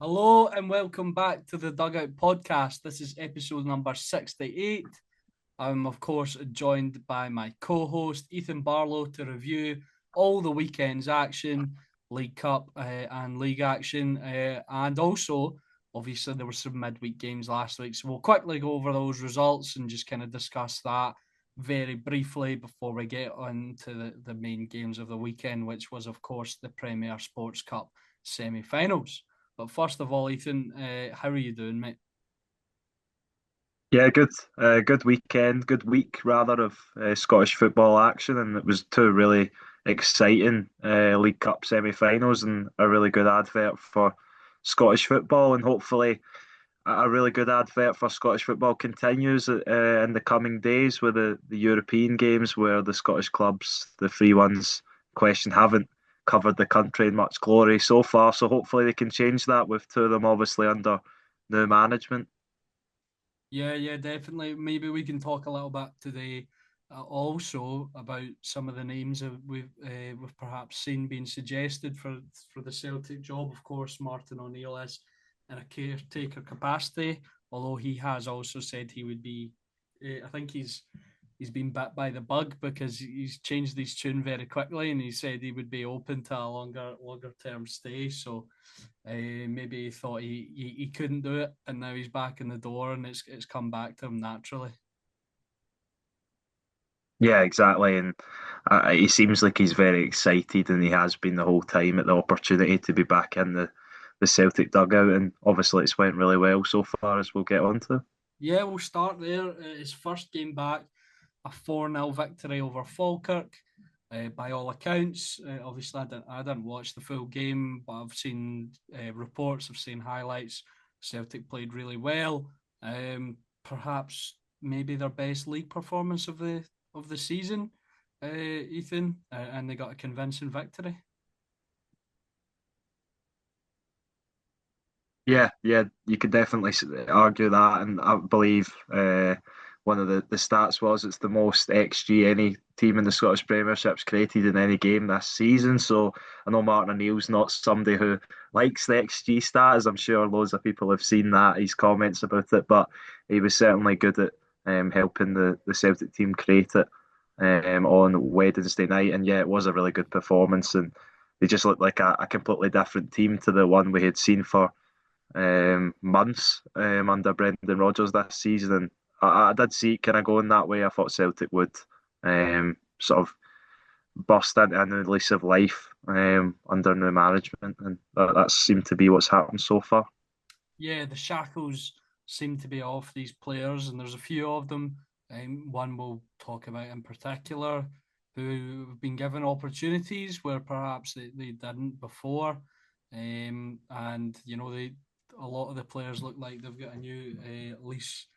Hello and welcome back to the Dugout podcast. This is episode number 68. I'm, of course, joined by my co host, Ethan Barlow, to review all the weekend's action, League Cup and League action. And also, obviously, there were some midweek games last week. So we'll quickly go over those results and just kind of discuss that very briefly before we get on to the main games of the weekend, which was, of course, the Premier Sports Cup semi finals. But first of all, Ethan, how are you doing, mate? Yeah, good. Good weekend, good week rather of Scottish football action, and it was two really exciting League Cup semi-finals and a really good advert for Scottish football, and hopefully a really good advert for Scottish football continues in the coming days with the European games where the Scottish clubs, the three ones in question, haven't covered the country in much glory so far. So hopefully they can change that with two of them obviously under new management. Yeah, definitely. Maybe we can talk a little bit today also about some of the names that we've perhaps seen being suggested for the Celtic job. Of course, Martin O'Neill is in a caretaker capacity, although he has also said he would be. I think he's been bit by the bug because he's changed his tune very quickly, and he said he would be open to a longer term stay. So maybe he thought he couldn't do it, and now he's back in the door, and it's come back to him naturally. Yeah, exactly. And he seems like he's very excited, and he has been the whole time at the opportunity to be back in the Celtic dugout. And obviously, it's went really well so far, as we'll get on to. Yeah, we'll start there. His first game back, a 4-0 victory over Falkirk. By all accounts, obviously I didn't watch the full game, but I've seen reports, I've seen highlights. Celtic played really well. Perhaps maybe their best league performance of the season, Ethan, and they got a convincing victory. Yeah, you could definitely argue that, and I believe one of the stats was it's the most XG any team in the Scottish Premiership's created in any game this season. So I know Martin O'Neill's not somebody who likes the XG stat, as I'm sure loads of people have seen that his comments about it, but he was certainly good at helping the Celtic team create it on Wednesday night. And yeah, it was a really good performance, and they just looked like a completely different team to the one we had seen for months under Brendan Rodgers this season, and I did see it kind of going that way. I thought Celtic would sort of burst into a new lease of life under new management, and that seemed to be what's happened so far. Yeah, the shackles seem to be off these players, and there's a few of them. One we'll talk about in particular who have been given opportunities where perhaps they didn't before. And a lot of the players look like they've got a new lease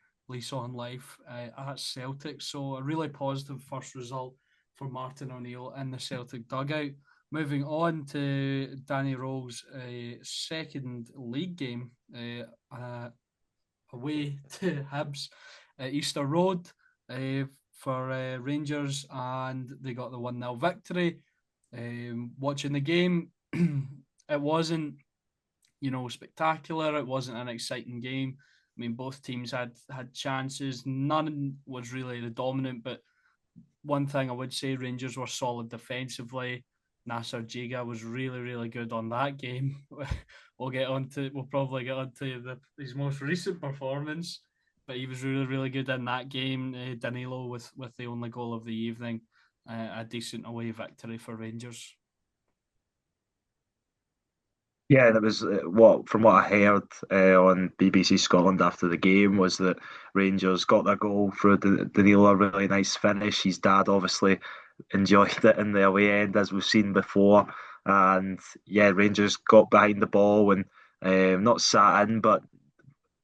on life at Celtic. So a really positive first result for Martin O'Neill in the Celtic dugout. Moving on to Danny Rowe's second league game away to Hibs at Easter Road for Rangers, and they got the 1-0 victory. Watching the game, it wasn't, spectacular. It wasn't an exciting game. I mean, both teams had chances. None was really the dominant, but one thing I would say, Rangers were solid defensively. Nasser Jiga was really, really good on that game. We'll probably get on to his most recent performance, but he was really, really good in that game. Danilo with the only goal of the evening, a decent away victory for Rangers. Yeah, and it was what from what I heard on BBC Scotland after the game was that Rangers got their goal through Danilo, a really nice finish. His dad obviously enjoyed it in the away end as we've seen before, and yeah, Rangers got behind the ball and not sat in, but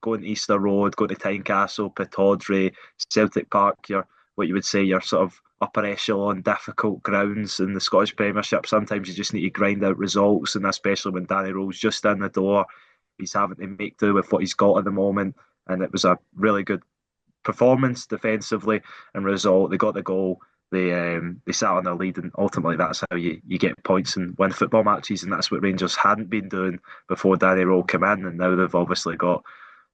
going to Easter Road, going to Tynecastle, Pittodrie, Celtic Park, your what you would say your sort of upper echelon difficult grounds in the Scottish Premiership. Sometimes you just need to grind out results, and especially when Danny Rowe's just in the door, he's having to make do with what he's got at the moment. And it was a really good performance defensively and result. They got the goal. they sat on their lead, and ultimately that's how you get points and win football matches, and that's what Rangers hadn't been doing before Danny Rowe came in, and now they've obviously got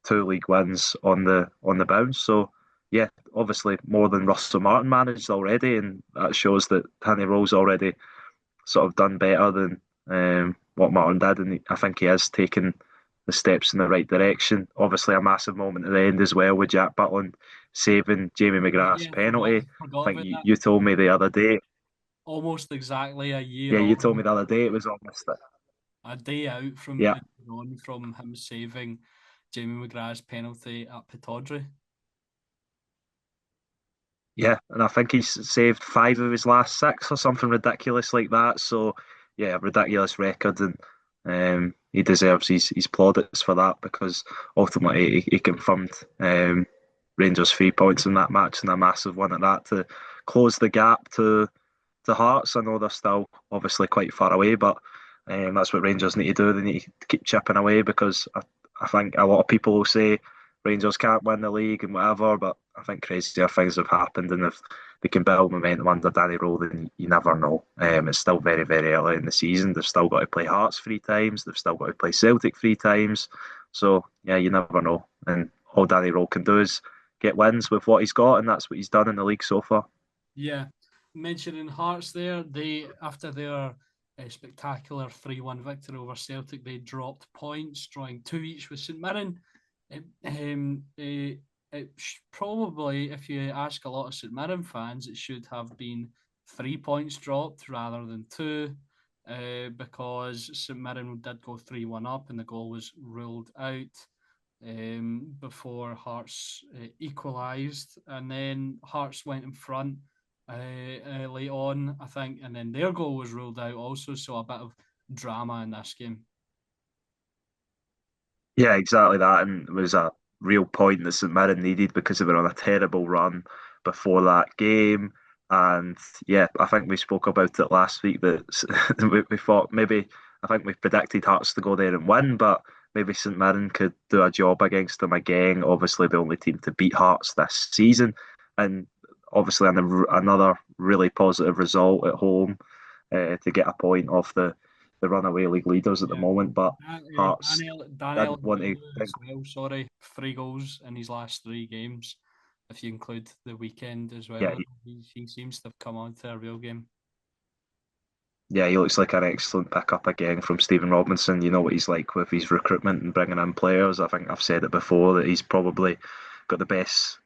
two league wins on the bounce. So yeah, obviously more than Russell Martin managed already, and that shows that Danny Rowe's already sort of done better than what Martin did, and I think he has taken the steps in the right direction. Obviously, a massive moment at the end as well with Jack Butland saving Jamie McGrath's Yeah, forgot penalty. I forgot think about that. you told me the other day. Almost exactly a year Yeah, you told on, me the other day it was almost that. a day out from Yeah, a year on from him saving Jamie McGrath's penalty at Pittodrie. yeah, and I think he's saved five of his last six or something ridiculous like that. So yeah, ridiculous record, and he deserves his plaudits for that because ultimately he confirmed Rangers 3 points in that match and a massive one at that to close the gap to Hearts. I know they're still obviously quite far away, but that's what Rangers need to do. They need to keep chipping away because I think a lot of people will say Rangers can't win the league and whatever, but I think crazier things have happened, and if they can build momentum under Danny Rowe, then you never know. It's still very, very early in the season. They've still got to play Hearts 3 times. They've still got to play Celtic 3 times. So yeah, you never know. And all Danny Rowe can do is get wins with what he's got, and that's what he's done in the league so far. Yeah, mentioning Hearts there, they after their spectacular 3-1 victory over Celtic, they dropped points, drawing two each with St Mirren. Probably, if you ask a lot of St Mirren fans, it should have been 3 points dropped rather than two, because St Mirren did go 3-1 up and the goal was ruled out before Hearts equalised, and then Hearts went in front late on, I think, and then their goal was ruled out also. So a bit of drama in this game. Yeah, exactly that. And it was a real point that St Mirren needed because they were on a terrible run before that game. And yeah, I think we spoke about it last week that we thought maybe, I think we predicted Hearts to go there and win, but maybe St Mirren could do a job against them again. Obviously, the only team to beat Hearts this season. And obviously, another really positive result at home to get a point off the runaway league leaders at the Yeah. moment. But Hearts Daniel didn't want to as well. Sorry, 3 goals in his last 3 games. If you include the weekend as yeah, well, he seems to have come on to a real game. yeah, he looks like an excellent pickup again from Stephen Robinson. You know what he's like with his recruitment and bringing in players. I think I've said it before that he's probably got the best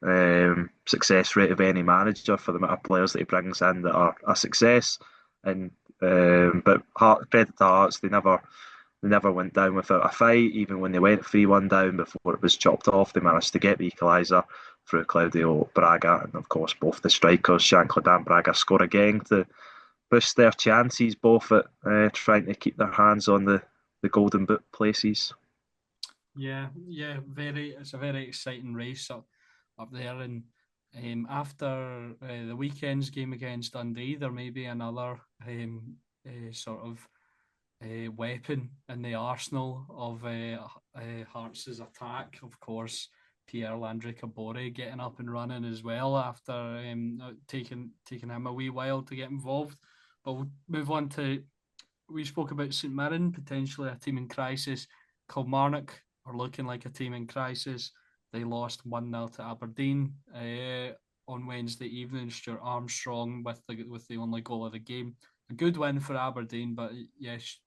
success rate of any manager for the amount of players that he brings in that are a success. And but credit to Hearts, they never went down without a fight. Even when they went 3-1 down before it was chopped off, they managed to get the equaliser through Claudio Braga, and of course both the strikers, Shankland and Braga, score again to boost their chances both at trying to keep their hands on the golden boot places. Yeah, yeah, very. It's a very exciting race up there, and after the weekend's game against Dundee, there may be another sort of weapon in the arsenal of Hearts' attack. Of course, Pierre Landry Cabore getting up and running as well after taking him a wee while to get involved. But we'll move on to, we spoke about St Mirren, potentially a team in crisis. Kilmarnock are looking like a team in crisis. They lost 1-0 to Aberdeen on Wednesday evening. Stuart Armstrong with the only goal of the game. A good win for Aberdeen, but yes,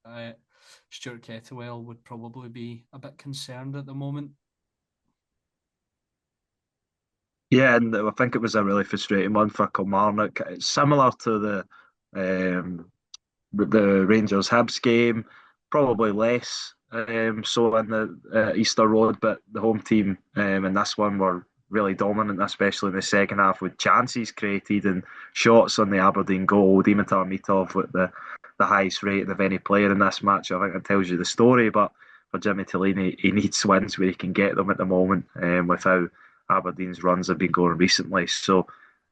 Stuart Kettlewell would probably be a bit concerned at the moment. Yeah, and I think it was a really frustrating one for Kilmarnock. It's similar to um, the Rangers Hibs game, probably less so in the Easter Road, but the home team in this one were really dominant, especially in the second half with chances created and shots on the Aberdeen goal. Dimitar Mitov with the highest rating of any player in this match. I think it tells you the story, but for Jimmy Tillini, he needs wins where he can get them at the moment with how Aberdeen's runs have been going recently. So,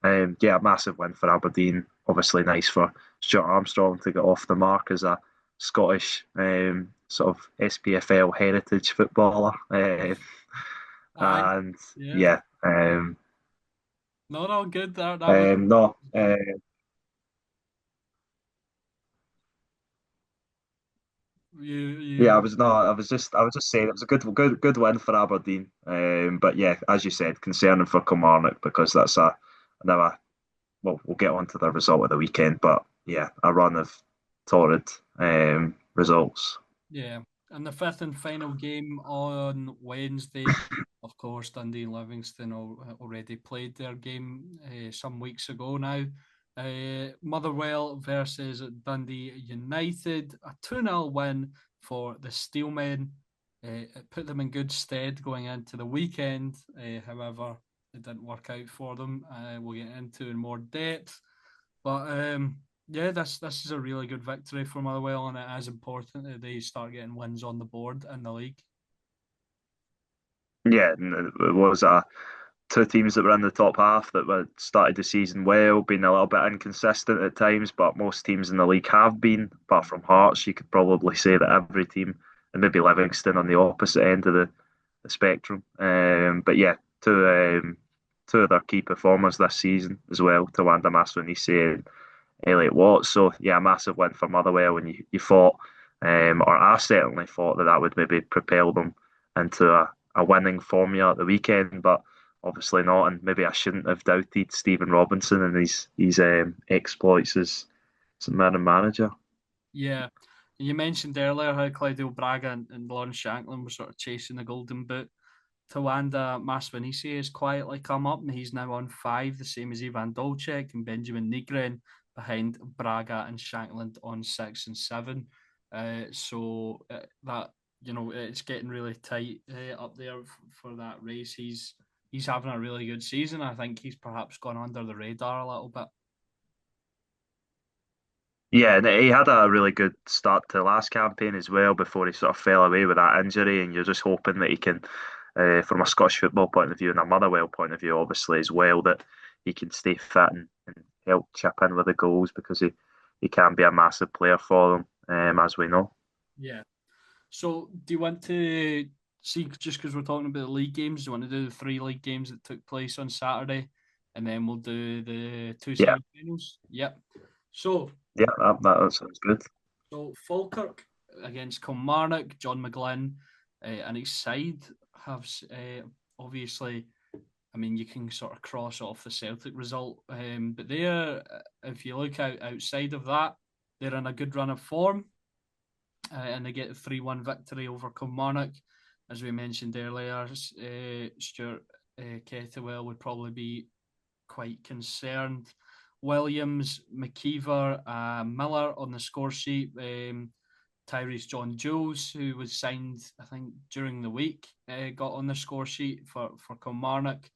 yeah, a massive win for Aberdeen. Obviously, nice for Stuart Armstrong to get off the mark as a Scottish sort of SPFL heritage footballer. Aye, And yeah. yeah, No, no, good. That was no, good. Yeah, You I was just saying it was a good win for Aberdeen. But yeah, as you said, concerning for Kilmarnock because that's another. Well, we'll get on to the result of the weekend, but yeah, a run of torrid results. Yeah, and the fifth and final game on Wednesday, of course, Dundee and Livingston already played their game some weeks ago now. Motherwell versus Dundee United, a 2-0 win for the Steelmen. It put them in good stead going into the weekend. However, it didn't work out for them. We'll get into in more depth. But yeah, this is a really good victory for Motherwell, and it is important that they start getting wins on the board in the league. Yeah, and it was two teams that were in the top half that were started the season well, been a little bit inconsistent at times, but most teams in the league have been, apart from Hearts. You could probably say that every team, and maybe Livingston on the opposite end of the spectrum. But yeah, two of their key performers this season as well, Tawanda Maswanisi and Elliot Watts. So yeah, a massive win for Motherwell, and you thought, or I certainly thought that would maybe propel them into a winning formula at the weekend, but obviously not. And maybe I shouldn't have doubted Stephen Robinson and his exploits as man manager. Yeah, you mentioned earlier how Claudio Braga and Lawrence Shanklin were sort of chasing the golden boot. Tawanda Maswanisi has quietly come up, and he's now on 5, the same as Ivan Dolcek and Benjamin Nigren, behind Braga and Shankland on 6 and 7. That it's getting really tight up there for that race. He's having a really good season. I think he's perhaps gone under the radar a little bit. Yeah, and he had a really good start to the last campaign as well before he sort of fell away with that injury. And you're just hoping that he can, from a Scottish football point of view and a Motherwell point of view, obviously as well, that he can stay fit and help chip in with the goals because he can be a massive player for them, as we know. Yeah. So, do you want to see, just because we're talking about the league games, do you want to do the 3 league games that took place on Saturday, and then we'll do the 2 Yeah, semi-finals? Yep. So, yeah, that sounds good. Falkirk against Kilmarnock, John McGlynn and his side have obviously. I mean, you can sort of cross off the Celtic result, but they're, if you look outside of that, they're in a good run of form, and they get a 3-1 victory over Kilmarnock. As we mentioned earlier, Stuart Kettlewell would probably be quite concerned. Williams, McKeever, Miller on the score sheet. Tyrese John Jules, who was signed, I think, during the week, got on the score sheet for Kilmarnock.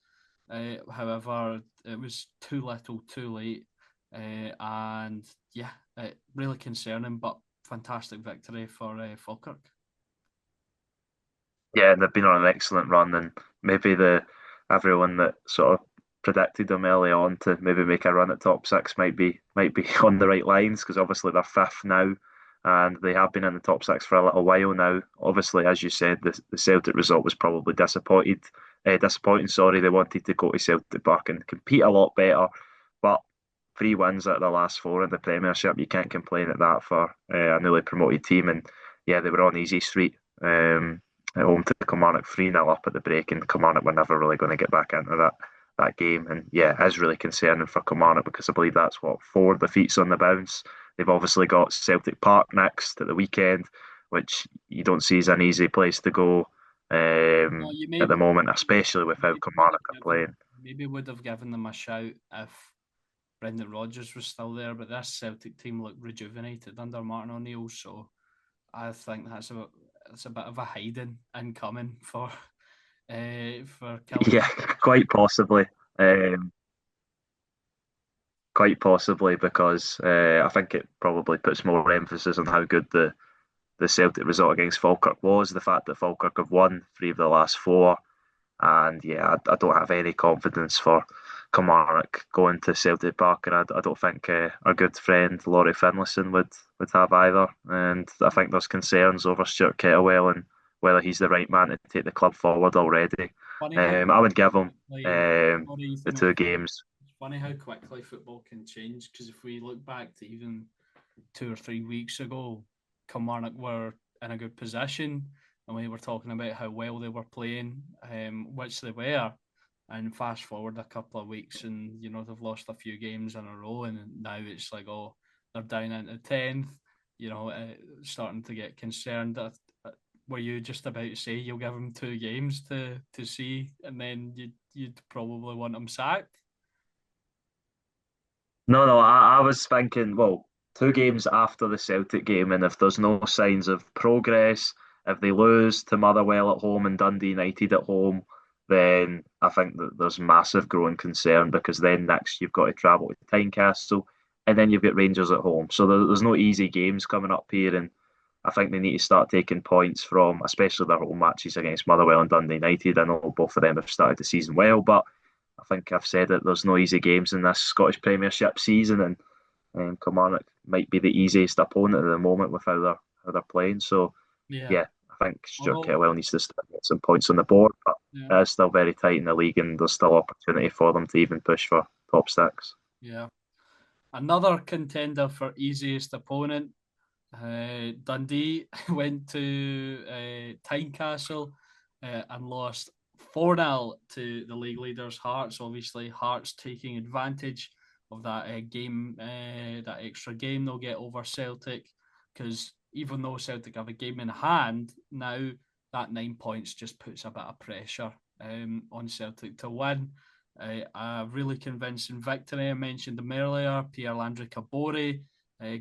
However, it was too little, too late. And yeah, really concerning, but fantastic victory for Falkirk. Yeah, and they've been on an excellent run, and maybe the everyone that sort of predicted them early on to maybe make a run at top six might be on the right lines because obviously they're fifth now, and they have been in the top six for a little while now. Obviously, as you said, the Celtic result was probably disappointing. Sorry, they wanted to go to Celtic Park and compete a lot better, but 3 wins out of the last four in the Premiership, you can't complain at that for a newly promoted team, and yeah, they were on easy street. At home to Kilmarnock 3-0 up at the break, and Kilmarnock were never really going to get back into that game. And yeah, it is really concerning for Kilmarnock because I believe that's what 4 defeats on the bounce. They've obviously got Celtic Park next at the weekend, which you don't see as an easy place to go Well, at the moment, especially with how Kilmarnock are playing. maybe would have given them a shout if Brendan Rodgers was still there, but this Celtic team looked rejuvenated under Martin O'Neill, so I think that's a bit of a hiding incoming for Yeah, Kilmarnock. quite possibly. Um, quite possibly because I think it probably puts more emphasis on how good the Celtic result against Falkirk was. The fact that Falkirk have won 3 of the last 4, and yeah, I don't have any confidence for Kilmarnock going to Celtic Park, and I don't think our good friend Laurie Finlayson would have either. And I think there's concerns over Stuart Kettlewell and whether he's the right man to take the club forward already. Funny how I would give him quickly, the 2 games. it's funny how quickly football can change. Because if we look back to even 2 or 3 weeks ago, Kilmarnock were in a good position, and we were talking about how well they were playing, which they were. And fast forward a couple of weeks, and they've lost a few games in a row, and now it's like, oh, they're down into 10th. Starting to get concerned. Were you just about to say you'll give them 2 games to see, and then you'd probably want them sacked? No, no, I was thinking, well, 2 games after the Celtic game, and if there's no signs of progress, if they lose to Motherwell at home and Dundee United at home, then I think that there's massive growing concern because then next you've got to travel to Tynecastle and then you've got Rangers at home. So there's no easy games coming up here, and I think they need to start taking points from, especially their home matches against Motherwell and Dundee United. I know both of them have started the season well, but I think I've said it. There's no easy games in this Scottish Premiership season, and Kilmarnock might be the easiest opponent at the moment with how they're playing. So Yeah. yeah, I think Stuart Although, Kettlewell needs to start get some points on the board, but yeah, it is still very tight in the league, and there's still opportunity for them to even push for top six. yeah. Another contender for easiest opponent. Dundee went to Tynecastle and lost 4-0 to the league leaders, Hearts. Obviously, Hearts taking advantage of that game, that extra game they'll get over Celtic, because even though Celtic have a game in hand now, that 9 points just puts a bit of pressure on Celtic to win. A really convincing victory. I mentioned them earlier. Pierre-Landry Cabore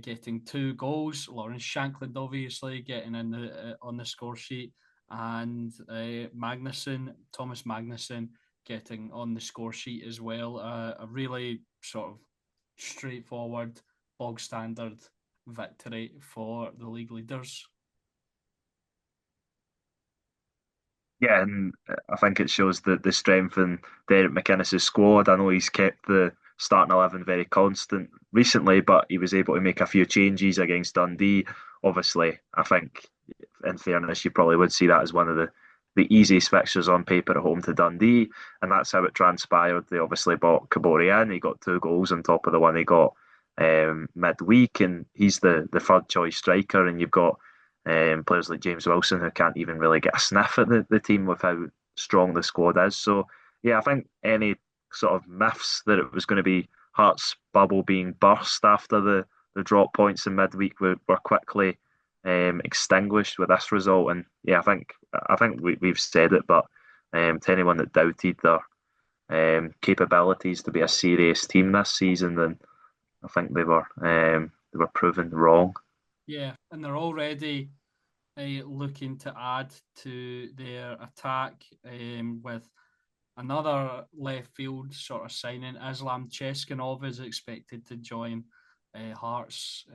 getting 2 goals. Lawrence Shankland obviously getting in the on the score sheet, and Thomas Magnuson, getting on the score sheet as well. A really sort of straightforward, bog standard victory for the league leaders. Yeah, and I think it shows the strength in Derek McInnes's squad. I know he's kept the starting 11 very constant recently, but he was able to make a few changes against Dundee. Obviously, I think, in fairness, you probably would see that as one of the easiest fixtures on paper at home to Dundee, and that's how it transpired. They obviously bought Kabori in. He got 2 goals on top of the one he got midweek, and he's the third choice striker. And you've got players like James Wilson who can't even really get a sniff at the team with how strong the squad is. So, yeah, I think any sort of myths that it was going to be Hearts' bubble being burst after the drop points in midweek were quickly extinguished with this result. And yeah, I think we've said it, but to anyone that doubted their capabilities to be a serious team this season, then I think they were proven wrong. Yeah, and they're already looking to add to their attack with another left field sort of signing. Islam Cheskanov is expected to join Hearts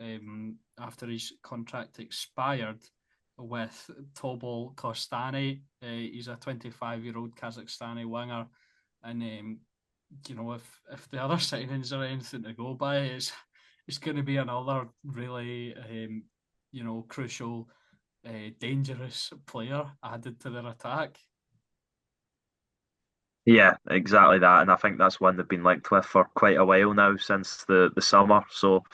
after his contract expired with Tobol Kostani. He's a 25-year-old Kazakhstani winger, and if the other signings are anything to go by, it's going to be another really crucial, dangerous player added to their attack. Yeah, exactly that, and I think that's one they've been linked with for quite a while now since the summer. So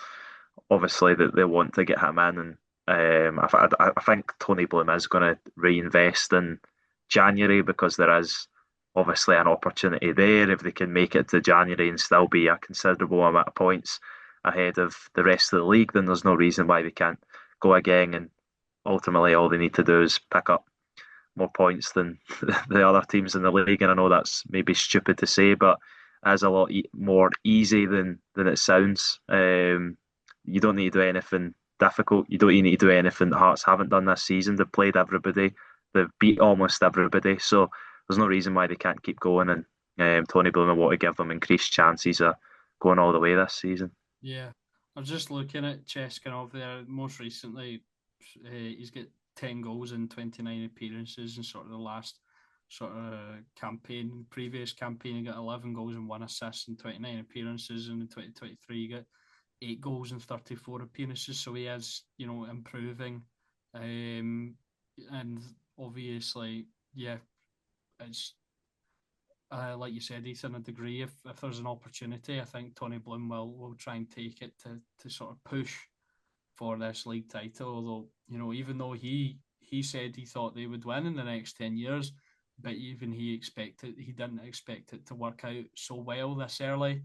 obviously that they want to get him in, and I think Tony Bloom is going to reinvest in January because there is obviously an opportunity there if they can make it to January and still be a considerable amount of points ahead of the rest of the league. Then there's no reason why they can't go again, and ultimately all they need to do is pick up more points than the other teams in the league. And I know that's maybe stupid to say, but as a lot more easy than it sounds. You don't need to do anything difficult. You don't even need to do anything that Hearts haven't done this season. They've played everybody. They've beat almost everybody. So there's no reason why they can't keep going. And Tony Bloom will want to give them increased chances of going all the way this season. Yeah, I was just looking at Cheskanov there. Most recently, he's got 10 goals in 29 appearances in sort of the last sort of campaign. Previous campaign, he got 11 goals and 1 assist in 29 appearances, and in 2023, he got 8 goals in 34 appearances. So he is, improving, and obviously, yeah, it's like you said, Ethan, a degree. If there's an opportunity, I think Tony Bloom will try and take it to sort of push for this league title. Although, even though he said he thought they would win in the next 10 years, but even he didn't expect it to work out so well this early,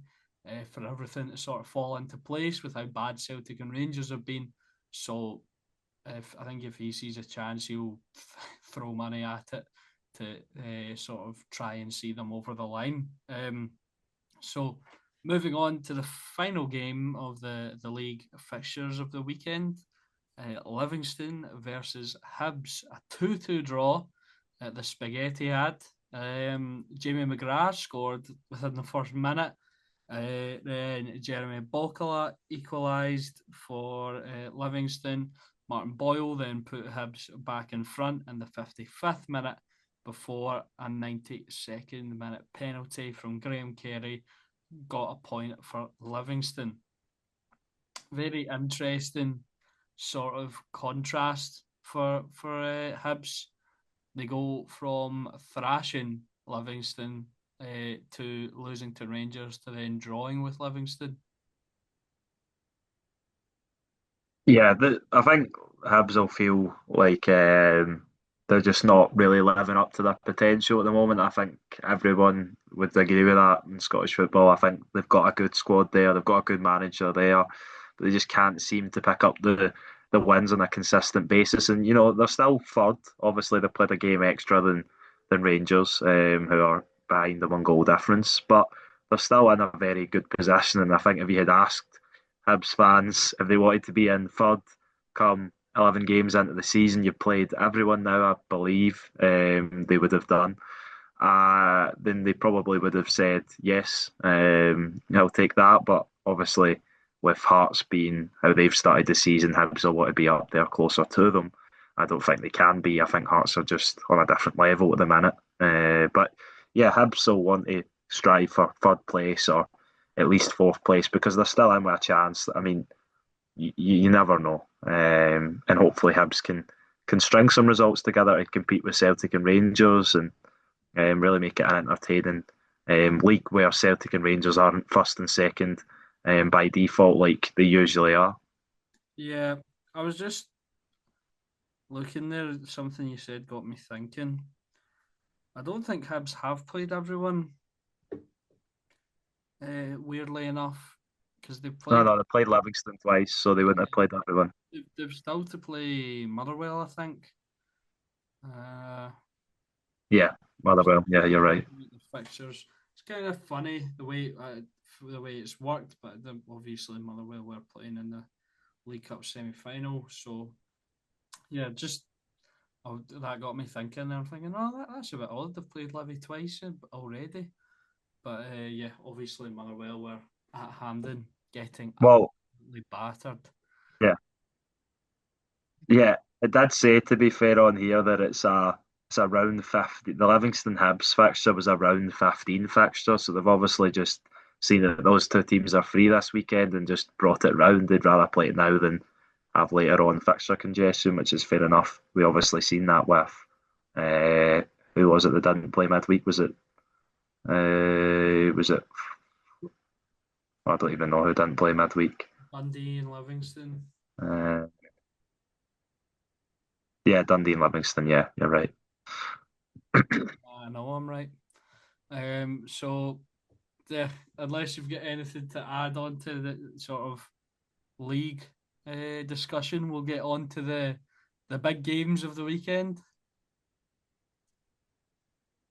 for everything to sort of fall into place with how bad Celtic and Rangers have been. So if I think if he sees a chance, he'll throw money at it to sort of try and see them over the line. So moving on to the final game of the league fixtures of the weekend, Livingston versus Hibs, a 2-2 draw at the Spaghetti had. Jamie McGrath scored within the first minute. Then Jeremy Bokala equalised for Livingston. Martin Boyle then put Hibs back in front in the 55th minute before a 92nd minute penalty from Graham Carey got a point for Livingston. Very interesting sort of contrast for Hibs. They go from thrashing Livingston to losing to Rangers to then drawing with Livingston. Yeah, I think Hibs will feel like they're just not really living up to their potential at the moment. I think everyone would agree with that in Scottish football. I think they've got a good squad there, they've got a good manager there, but they just can't seem to pick up the wins on a consistent basis. And they're still third. Obviously, they played a game extra than Rangers, who are behind them on goal difference, but they're still in a very good position. And I think if you had asked Hibs fans, if they wanted to be in third come 11 games into the season, you've played everyone now, I believe, they would have done. Then they probably would have said, yes, I'll take that. But obviously, with Hearts being how they've started the season, Hibs will want to be up there closer to them. I don't think they can be. I think Hearts are just on a different level at the minute. But yeah, Hibs will want to strive for third place or at least fourth place because they're still in with a chance. I mean, you never know, and hopefully Hibs can string some results together to compete with Celtic and Rangers and really make it an entertaining league where Celtic and Rangers aren't first and second by default like they usually are. Yeah, I was just looking there. Something you said got me thinking. I don't think Hibs have played everyone, weirdly enough, because they've No, played. no, they played Livingston twice, so they wouldn't have played everyone. They've still to play Motherwell, I think. Uh, Yeah, Motherwell. Yeah, you're right. the fixtures. It's kind of funny the way it's worked, but obviously Motherwell were playing in the League Cup semi-final, so yeah, just that got me thinking. I'm thinking, oh, that's a bit odd. They've played Levy twice already, but yeah, obviously Motherwell were at Hampden getting Well, absolutely battered. yeah, yeah. It did say, to be fair, on here that it's a round 50. The Livingston Hibs fixture was a round 15 fixture, so they've obviously just seen that those two teams are free this weekend and just brought it round. They'd rather play it now than have later on fixture congestion, which is fair enough. We obviously seen that with uh, who was it that didn't play midweek? Was it? I don't even know who didn't play midweek. Dundee and Livingston. Uh, yeah, Dundee and Livingston. Yeah, you're right. I know I'm right. So yeah, unless you've got anything to add on to the sort of league discussion, we'll get on to the big games of the weekend.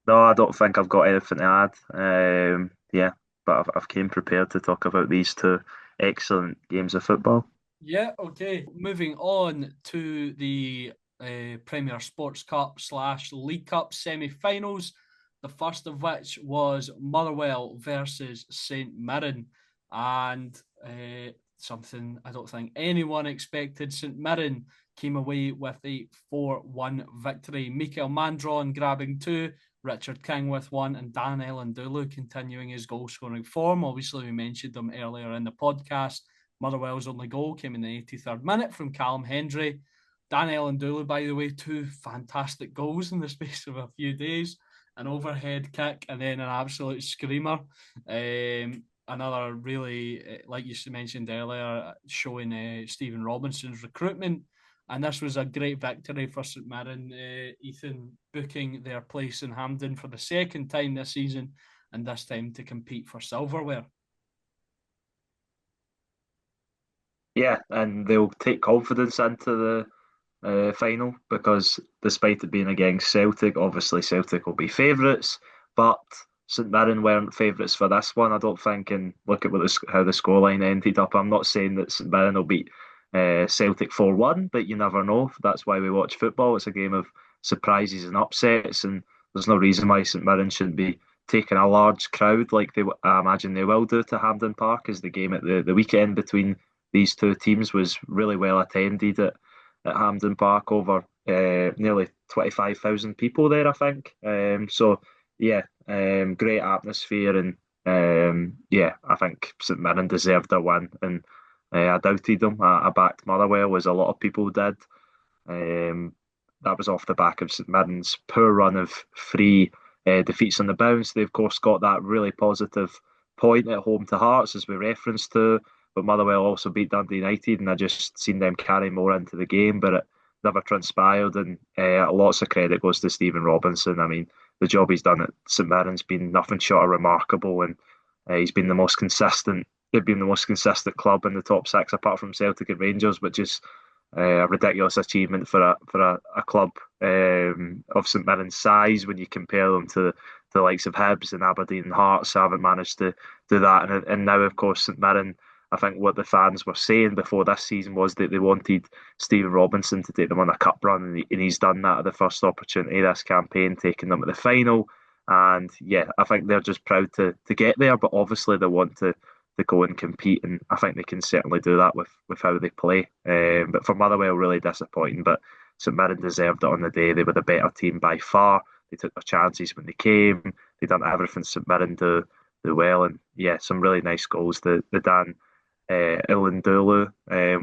No, I don't think I've got anything to add. Yeah, but I've came prepared to talk about these two excellent games of football. Yeah, okay. Moving on to the Premier Sports Cup / League Cup semi-finals. The first of which was Motherwell versus St Mirren, and something I don't think anyone expected. St Mirren came away with a 4-1 victory. Mikael Mandron grabbing two, Richard King with one, and Dan Elendulu continuing his goal-scoring form. Obviously, we mentioned them earlier in the podcast. Motherwell's only goal came in the 83rd minute from Callum Hendry. Dan Elendulu, by the way, two fantastic goals in the space of a few days. An overhead kick and then an absolute screamer. another really, like you mentioned earlier, showing Stephen Robinson's recruitment. And this was a great victory for St Mirren. Ethan booking their place in Hampden for the second time this season, and this time to compete for silverware. Yeah, and they'll take confidence into the final because despite it being against Celtic, obviously Celtic will be favourites, but St Mirren weren't favourites for this one, I don't think. And look at how the scoreline ended up. I'm not saying that St Mirren will beat Celtic 4-1, but you never know. That's why we watch football. It's a game of surprises and upsets, and there's no reason why St Mirren shouldn't be taking a large crowd like I imagine they will do to Hampden Park, as the game at the weekend between these two teams was really well attended at Hampden Park. Over nearly 25,000 people there, I think. So yeah, great atmosphere, and yeah, I think St Mirren deserved a win, and I doubted them. I backed Motherwell, as a lot of people did. Um, that was off the back of St Mirren's poor run of three defeats on the bounce. They, of course, got that really positive point at home to Hearts, as we referenced to, but Motherwell also beat Dundee United, and I just seen them carry more into the game, but it never transpired. And lots of credit goes to Stephen Robinson. I mean, the job he's done at St Mirren's been nothing short of remarkable, and he's been the most consistent. They've been the most consistent club in the top six, apart from Celtic and Rangers, which is a ridiculous achievement for a club of St Mirren's size when you compare them to the likes of Hibs and Aberdeen and Hearts. So haven't managed to do that, and now of course St Mirren. I think what the fans were saying before this season was that they wanted Stephen Robinson to take them on a cup run, and he's done that at the first opportunity this campaign, taking them at the final. And yeah, I think they're just proud to get there, but obviously they want to go and compete, and I think they can certainly do that with how they play. But for Motherwell, really disappointing. But St Mirren deserved it on the day. They were the better team by far. They took their chances when they came. They done everything St Mirren do well, and yeah, some really nice goals. The Dan Ilundulu,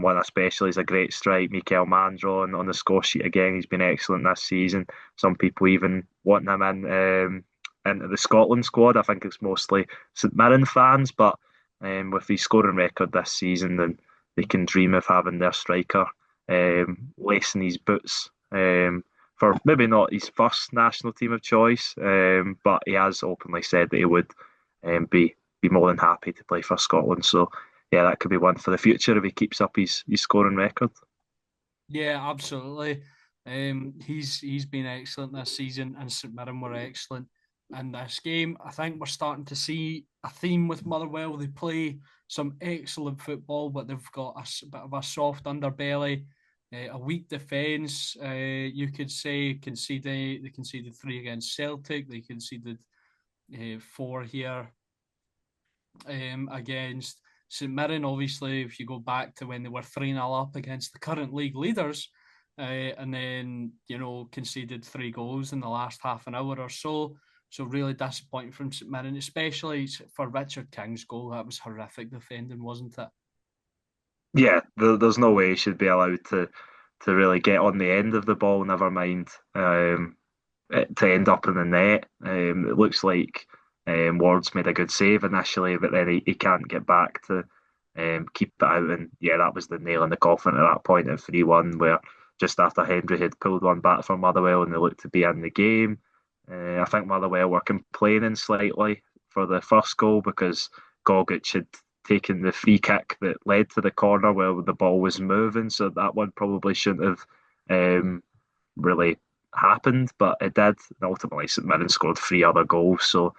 one especially is a great strike. Mikel Mandro on the score sheet again. He's been excellent this season. Some people even want him into the Scotland squad. I think it's mostly St Mirren fans, but with his scoring record this season, then they can dream of having their striker lacing his boots for maybe not his first national team of choice, but he has openly said that he would be more than happy to play for Scotland. So yeah, that could be one for the future if he keeps up his scoring record. Yeah, absolutely. He's been excellent this season, and St Mirren were excellent in this game. I think we're starting to see a theme with Motherwell. They play some excellent football, but they've got a bit of a soft underbelly, a weak defence. You could say they conceded three against Celtic. They conceded four here against St Mirren. Obviously, if you go back to when they were 3-0 up against the current league leaders, and then conceded three goals in the last half an hour or so. So really disappointing from St Mirren, especially for Richard King's goal. That was horrific defending, wasn't it? Yeah, there's no way he should be allowed to really get on the end of the ball. Never mind to end up in the net. It looks like Ward's made a good save initially, but then he can't get back to keep it out. And yeah, that was the nail in the coffin at that point at 3-1, where just after Hendry had pulled one back for Motherwell and they looked to be in the game. I think Motherwell were complaining slightly for the first goal because Gogic had taken the free kick that led to the corner where the ball was moving, so that one probably shouldn't have really happened, but it did. And ultimately, St Mirren scored three other goals, so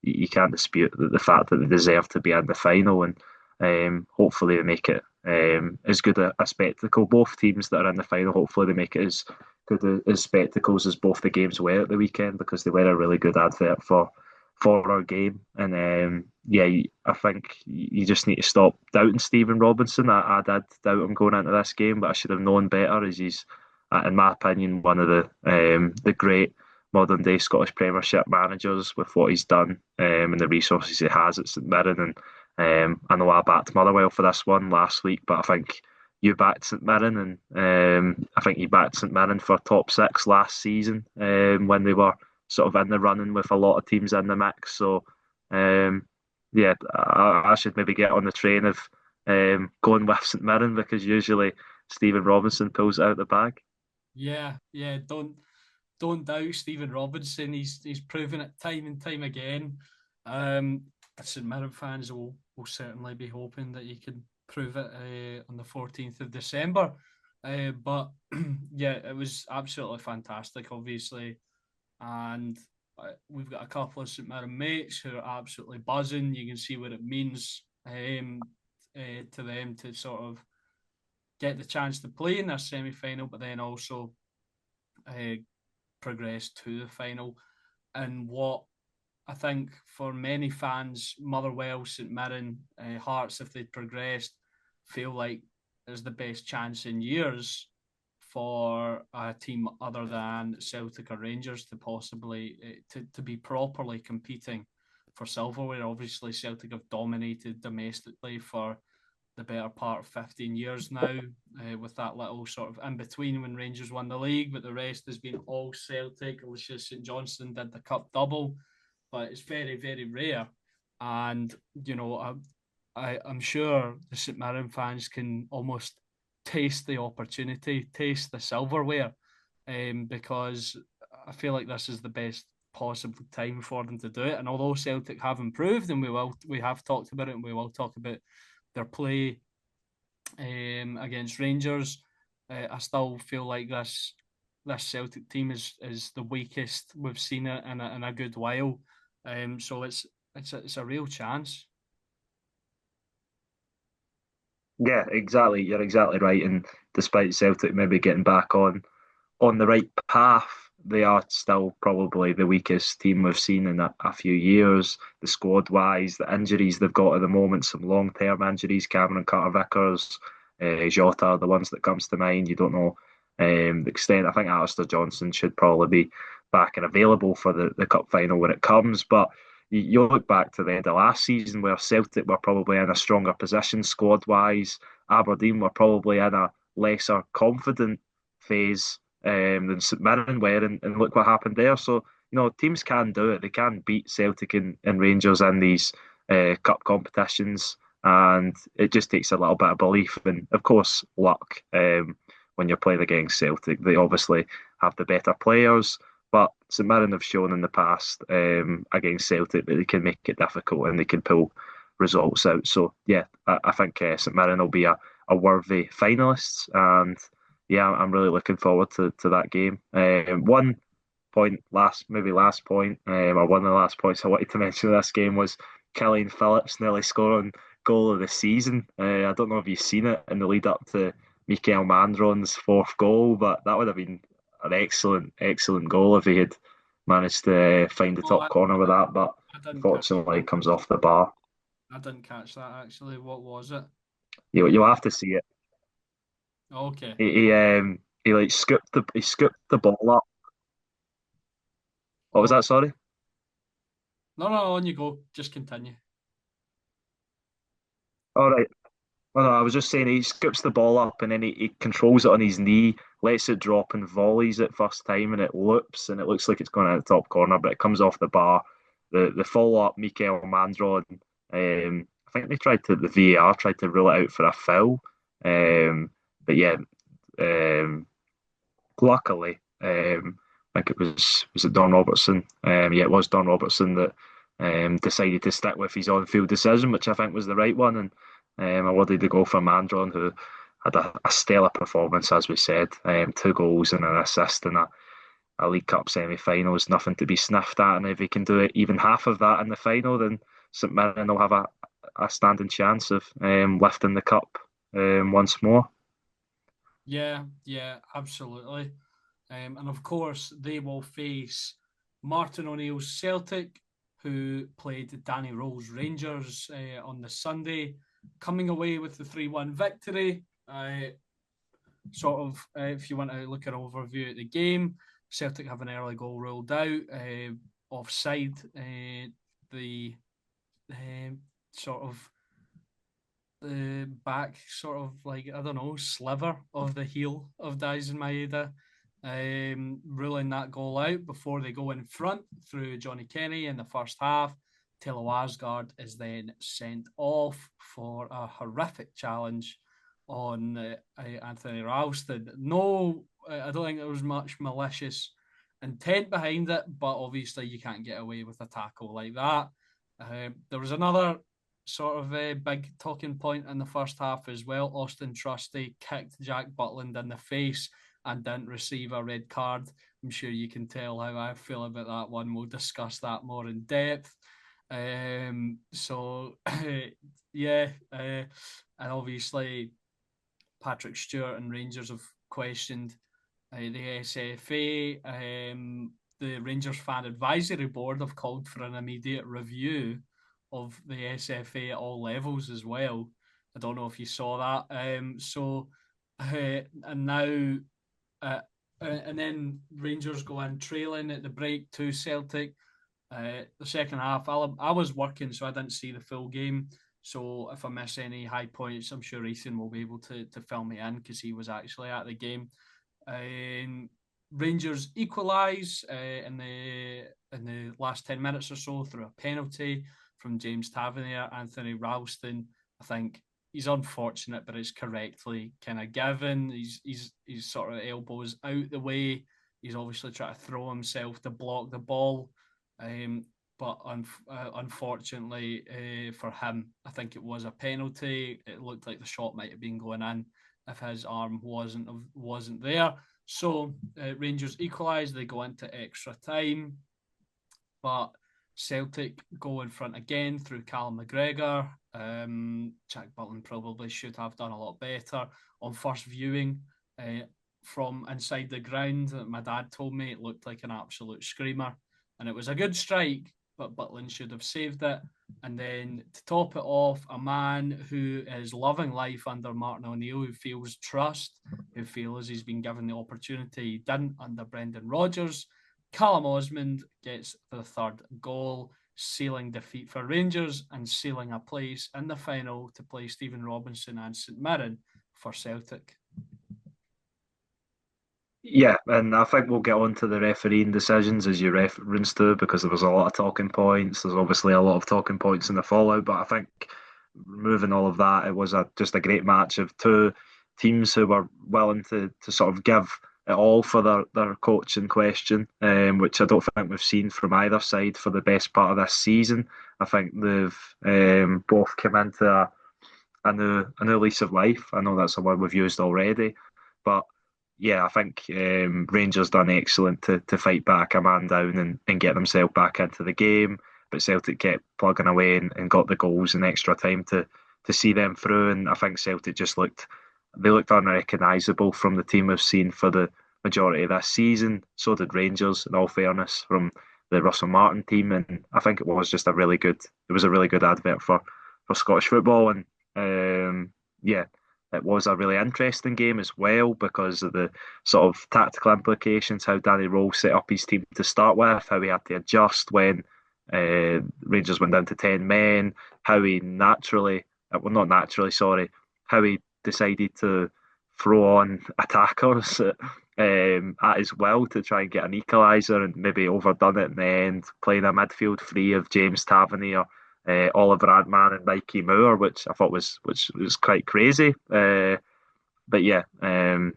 you can't dispute the fact that they deserve to be in the final, and hopefully they make it as good a spectacle. Both teams that are in the final, hopefully they make it as good as spectacles as both the games were at the weekend, because they were a really good advert for our game. And yeah, I think you just need to stop doubting Stephen Robinson. I did doubt him going into this game, but I should have known better, as he's, in my opinion, one of the great modern day Scottish Premiership managers with what he's done and the resources he has at St Mirren. And I know I backed Motherwell for this one last week, but I think you backed St Mirren, and I think you backed St Mirren for top six last season when they were sort of in the running with a lot of teams in the mix. So yeah, I should maybe get on the train of going with St Mirren because usually Stephen Robinson pulls it out the bag. Yeah, yeah. Don't doubt Stephen Robinson. He's proven it time and time again. Um, St Mirren fans will certainly be hoping that he can prove it on the 14th of December. But yeah, it was absolutely fantastic, obviously, and we've got a couple of St Mirren mates who are absolutely buzzing. You can see what it means to them to sort of get the chance to play in their semi final, but then also uh, progress to the final. And what I think for many fans, Motherwell, St Mirren, Hearts, if they'd progressed, feel like there's the best chance in years for a team other than Celtic or Rangers to possibly to be properly competing for silverware. Obviously, Celtic have dominated domestically for the better part of 15 years now, with that little sort of in between when Rangers won the league, but the rest has been all Celtic. Alicia St Johnstone did the cup double, but it's very, very rare. And, you know, I'm sure the St Mirren fans can almost taste the opportunity, taste the silverware, because I feel like this is the best possible time for them to do it. And although Celtic have improved, and we have talked about it, and we will talk about their play against Rangers, I still feel like this Celtic team is the weakest we've seen it in a good while. So it's a real chance. Yeah, exactly. You're exactly right. And despite Celtic maybe getting back on the right path, they are still probably the weakest team we've seen in a few years. The squad wise, the injuries they've got at the moment, some long term injuries, Cameron Carter Vickers, Jota are the ones that comes to mind. You don't know the extent. I think Alistair Johnson should probably be back and available for the cup final when it comes. But you look back to the end of last season where Celtic were probably in a stronger position squad wise. Aberdeen were probably in a lesser confident phase than St Mirren were, and look what happened there. So, teams can do it. They can beat Celtic and Rangers in these cup competitions, and it just takes a little bit of belief and, of course, luck when you're playing against Celtic. They obviously have the better players, but St Mirren have shown in the past against Celtic that they can make it difficult and they can pull results out. So, yeah, I think St Mirren will be a worthy finalists, and yeah, I'm really looking forward to that game. One point, last point, or one of the last points I wanted to mention of this game was Killian Phillips nearly scoring goal of the season. I don't know if you've seen it in the lead up to Mikael Mandron's fourth goal, but that would have been an excellent goal if he had managed to find the Oh, top corner with that. But I didn't catch unfortunately, that. it comes off the bar. I didn't catch that actually. What was it? You'll have to see it. Okay. He like scooped the ball up. What was Oh, that? Sorry. no, no, on you go. Just continue. All right. Well, no, I was just saying he scoops the ball up and then he controls it on his knee, lets it drop and volleys it first time, and it loops and it looks like it's going out the top corner, but it comes off the bar. The follow up, Mikael Mandron. I think the VAR tried to rule it out for a foul. But yeah, um, luckily, I think it was it Don Robertson? Yeah, it was Don Robertson that decided to stick with his on-field decision, which I think was the right one, and awarded the goal for Mandron, who had a stellar performance, as we said, 2 goals and an assist in a League Cup semi-final is nothing to be sniffed at, and if he can do it even half of that in the final, then St Mirren will have a standing chance of lifting the cup once more. Yeah, yeah, absolutely. And of course, they will face Martin O'Neill's Celtic, who played Danny Roll's Rangers on the Sunday, coming away with the 3-1 victory. If you want to look at an overview of the game, Celtic have an early goal ruled out, offside. The sort of the back sort of like I don't know sliver of the heel of Daisen Maeda, ruling that goal out before they go in front through Johnny Kenny in the first half. Taylor Asgard is then sent off for a horrific challenge on Anthony Ralston. No, I don't think there was much malicious intent behind it, but obviously you can't get away with a tackle like that. There was another sort of a big talking point in the first half as well. Austin Trusty kicked Jack Butland in the face and didn't receive a red card. I'm sure you can tell how I feel about that one. We'll discuss that more in depth. So yeah, and obviously Patrick Stewart and Rangers have questioned the SFA. The Rangers Fan Advisory Board have called for an immediate review of the SFA at all levels as well. I don't know if you saw that. And now, and then Rangers go in trailing at the break to Celtic. The second half, I was working, so I didn't see the full game. So if I miss any high points, I'm sure Ethan will be able to fill me in because he was actually at the game. Rangers equalise in the last 10 minutes or so through a penalty from James Tavernier. Anthony Ralston, I think he's unfortunate, but it's correctly kind of given. He's sort of elbows out the way. He's obviously trying to throw himself to block the ball. But unfortunately for him, I think it was a penalty. It looked like the shot might have been going in if his arm wasn't there. So Rangers equalise. They go into extra time, but Celtic go in front again through Callum McGregor. Jack Butland probably should have done a lot better on first viewing. From inside the ground, my dad told me it looked like an absolute screamer, and it was a good strike, but Butland should have saved it. And then to top it off, a man who is loving life under Martin O'Neill, who feels trust, who feels he's been given the opportunity he didn't under Brendan Rodgers. Callum Osmond gets the third goal, sealing defeat for Rangers and sealing a place in the final to play Stephen Robinson and St Mirren for Celtic. Yeah, and I think we'll get on to the refereeing decisions as you reference to, because there was a lot of talking points. There's obviously a lot of talking points in the fallout, but I think removing all of that, it was just a great match of two teams who were willing to sort of give it all for their coach in question, which I don't think we've seen from either side for the best part of this season. I think they've both come into a new lease of life. I know that's a word we've used already, but yeah, I think Rangers done excellent to fight back a man down and get themselves back into the game. But Celtic kept plugging away and got the goals in extra time to see them through. And I think Celtic just looked unrecognisable from the team we've seen for the majority of this season. So did Rangers, in all fairness, from the Russell Martin team. And I think it was a really good advert for Scottish football. And yeah, it was a really interesting game as well because of the sort of tactical implications, how Danny Rowe set up his team to start with, how he had to adjust when Rangers went down to 10 men, how he not naturally, sorry, how he decided to throw on attackers at his will to try and get an equaliser and maybe overdone it in the end, playing a midfield three of James Tavernier, Oliver Antman and Mikey Moore, which I thought was quite crazy. But yeah, it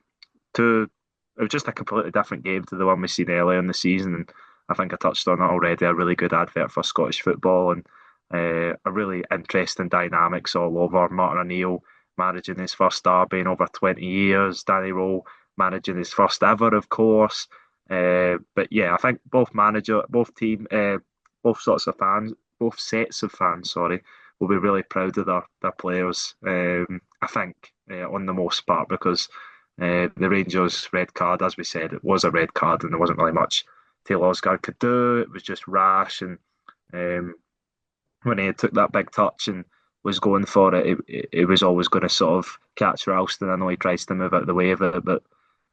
was just a completely different game to the one we seen earlier in the season. And I think I touched on it already. A really good advert for Scottish football and a really interesting dynamics all over. Martin O'Neill managing his first derby in over 20 years. Danny Rowe managing his first ever, of course. But yeah, I think both both sets of fans, sorry, will be really proud of their players. I think on the most part because the Rangers red card, as we said, it was a red card and there wasn't really much Taylor Osgard could do. It was just rash, and when he took that big touch and was going for it was always going to sort of catch Ralston. I know he tries to move out of the way of it, but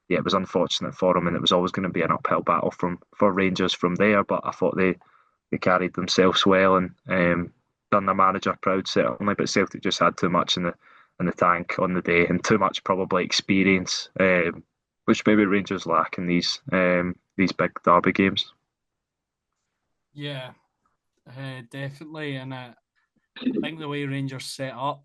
yeah, it was unfortunate for him, and it was always going to be an uphill battle for Rangers from there. But I thought they carried themselves well and done their manager proud certainly. But Celtic just had too much in the tank on the day and too much probably experience, which maybe Rangers lack in these big derby games. Yeah, Definitely, and I think the way Rangers set up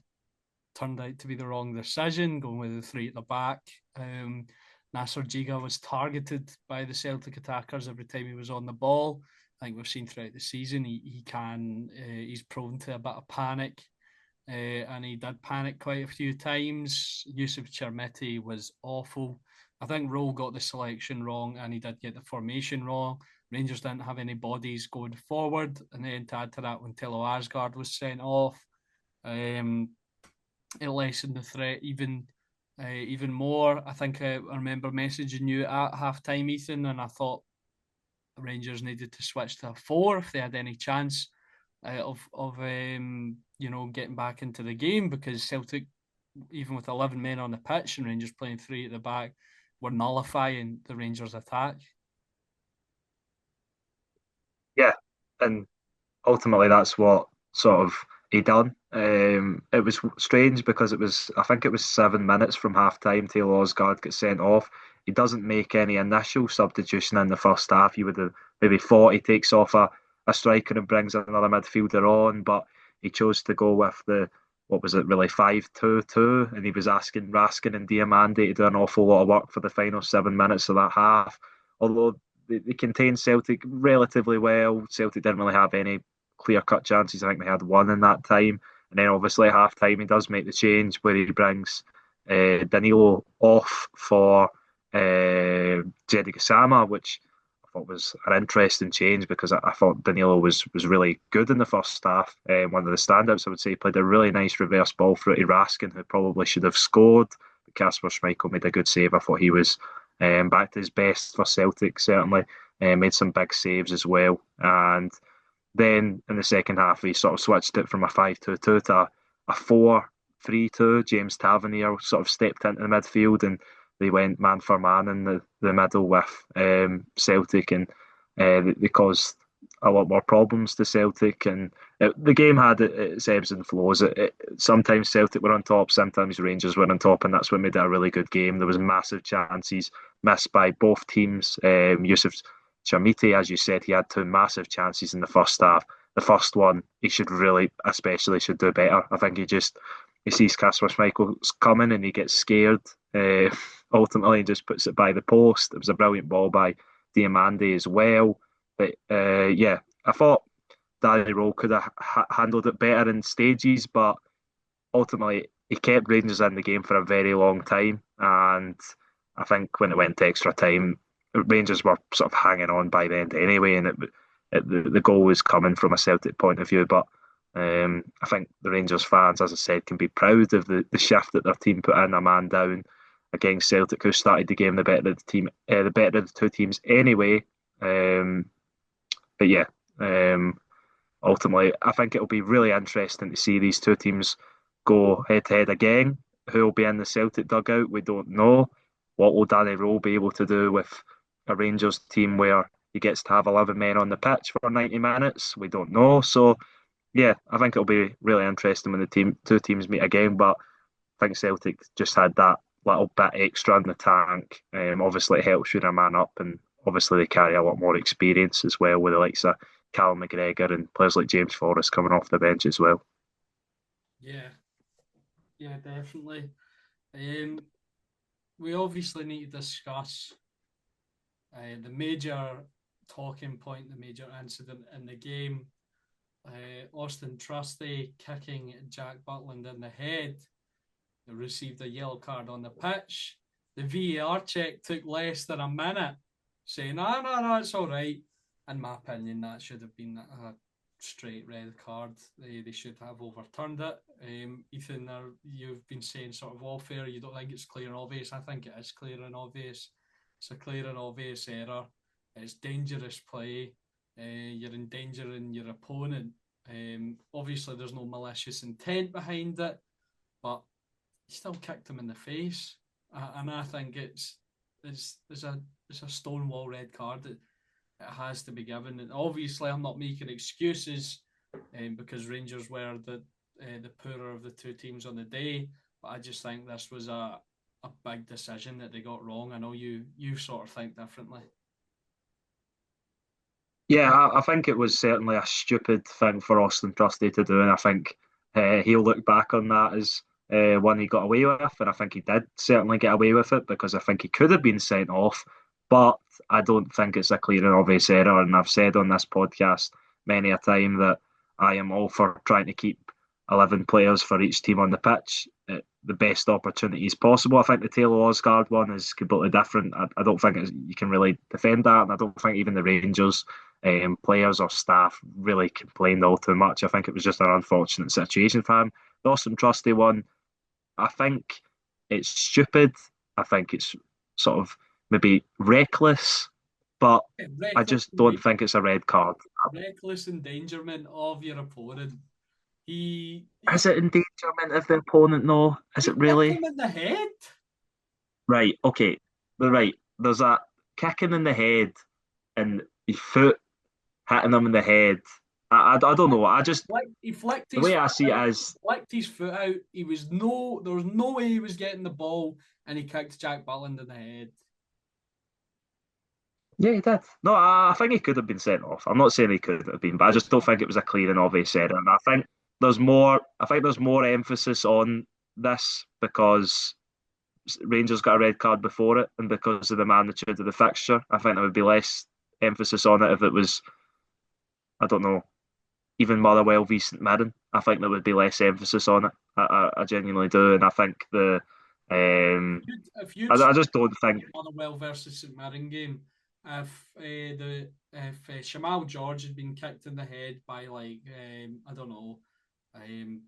turned out to be the wrong decision, going with the three at the back. Um, Nasser Giga was targeted by the Celtic attackers every time he was on the ball. I think we've seen throughout the season he's prone to a bit of panic, and he did panic quite a few times. Yusuf Chermiti was awful. I think Rowe got the selection wrong, and he did get the formation wrong. Rangers didn't have any bodies going forward, and then to add to that, when Tilo Asgard was sent off, um, it lessened the threat even more. I think I remember messaging you at half time, Ethan, and I thought Rangers needed to switch to a four if they had any chance of getting back into the game, because Celtic, even with 11 men on the pitch and Rangers playing three at the back, were nullifying the Rangers attack. Yeah, and ultimately that's what sort of he done. It was strange because I think it was 7 minutes from half time. Taylor Osgard gets sent off. He doesn't make any initial substitution in the first half. You would have maybe thought he takes off a striker and brings another midfielder on, but he chose to go with the what was it really 5-2-2, and he was asking Raskin and Diamandi to do an awful lot of work for the final 7 minutes of that half. Although they contained Celtic relatively well, Celtic didn't really have any clear cut chances. I think they had one in that time. And then obviously at half time, he does make the change where he brings Danilo off for Jedi Kasama, which I thought was an interesting change because I thought Danilo was really good in the first half. One of the standouts, I would say, he played a really nice reverse ball through to Raskin, who probably should have scored. But Kasper Schmeichel made a good save. I thought he was back to his best for Celtic, certainly. Made some big saves as well. And then in the second half, he sort of switched it from a 5-2-2 to a 4-3-2. James Tavernier sort of stepped into the midfield and they went man for man in the middle with Celtic, and they caused a lot more problems to Celtic. And the game had its ebbs and flows. Sometimes Celtic were on top, sometimes Rangers were on top, and that's what made it a really good game. There was massive chances missed by both teams. Yusuf Chamiti, as you said, he had two massive chances in the first half. The first one, he should really, especially, should do better. I think he sees Kasper Schmeichel's coming and he gets scared. Ultimately, he just puts it by the post. It was a brilliant ball by Diamandi as well. But yeah, I thought Danny Rowe could have handled it better in stages, but ultimately he kept Rangers in the game for a very long time. And I think when it went to extra time, Rangers were sort of hanging on by the end anyway, and the goal was coming from a Celtic point of view. But I think the Rangers fans, as I said, can be proud of the shift that their team put in, a man down against Celtic, who started the game the better of the team, the better of the two teams anyway. Um, but yeah, ultimately, I think it'll be really interesting to see these two teams go head to head again. Who will be in the Celtic dugout? We don't know. What will Danny Rowe be able to do with a Rangers team where he gets to have 11 men on the pitch for 90 minutes? We don't know. So, yeah, I think it'll be really interesting when the two teams meet again. But I think Celtic just had that little bit extra in the tank. Obviously, it helps when a man up, and obviously they carry a lot more experience as well, with the likes of Callum McGregor and players like James Forrest coming off the bench as well. Yeah, yeah, definitely. Um, we obviously need to discuss the major talking point, the major incident in the game. Austin Trusty kicking Jack Butland in the head. They received a yellow card on the pitch. The VAR check took less than a minute, saying, no, it's all right. In my opinion, that should have been a straight red card. They should have overturned it. Ethan, you've been saying sort of off air, you don't think it's clear and obvious. I think it is clear and obvious. It's a clear and obvious error. It's dangerous play. You're endangering your opponent. Obviously, there's no malicious intent behind it, but he still kicked him in the face, and I think it's a stonewall red card. It has to be given. And obviously, I'm not making excuses, because Rangers were the poorer of the two teams on the day. But I just think this was a big decision that they got wrong. I know you sort of think differently. Yeah, I think it was certainly a stupid thing for Austin Trusty to do, and I think he'll look back on that as one he got away with, and I think he did certainly get away with it because I think he could have been sent off, but I don't think it's a clear and obvious error. And I've said on this podcast many a time that I am all for trying to keep 11 players for each team on the pitch at the best opportunities possible. I think the Taylor Osgard one is completely different. I don't think you can really defend that, and I don't think even the Rangers players or staff really complained all too much. I think it was just an unfortunate situation for him. The Austin Trusty one, I think it's stupid. I think it's sort of maybe reckless, but I Reckless, just don't think it's a red card. reckless endangerment of your opponent. Is it endangerment of the opponent? No, is He it kicked really? him in the head. Right, okay. Right. There's a kicking in the head and his foot hitting him in the head. I don't know. I just He flicked the his way foot I see out. it is Flicked his foot out. There was no way he was getting the ball, and he kicked Jack Butland in the head. yeah, he did. No, I think he could have been sent off. I'm not saying he could have been, but I just don't think it was a clear and obvious error. And I think there's more. I think there's more emphasis on this because Rangers got a red card before it, and because of the magnitude of the fixture, I think there would be less emphasis on it if it was, I don't know, even Motherwell v St Mirren. I think there would be less emphasis on it. I genuinely do, and I think If you'd I seen just don't think. the Motherwell versus St Mirren game, if Shamal George had been kicked in the head by like I don't know, um,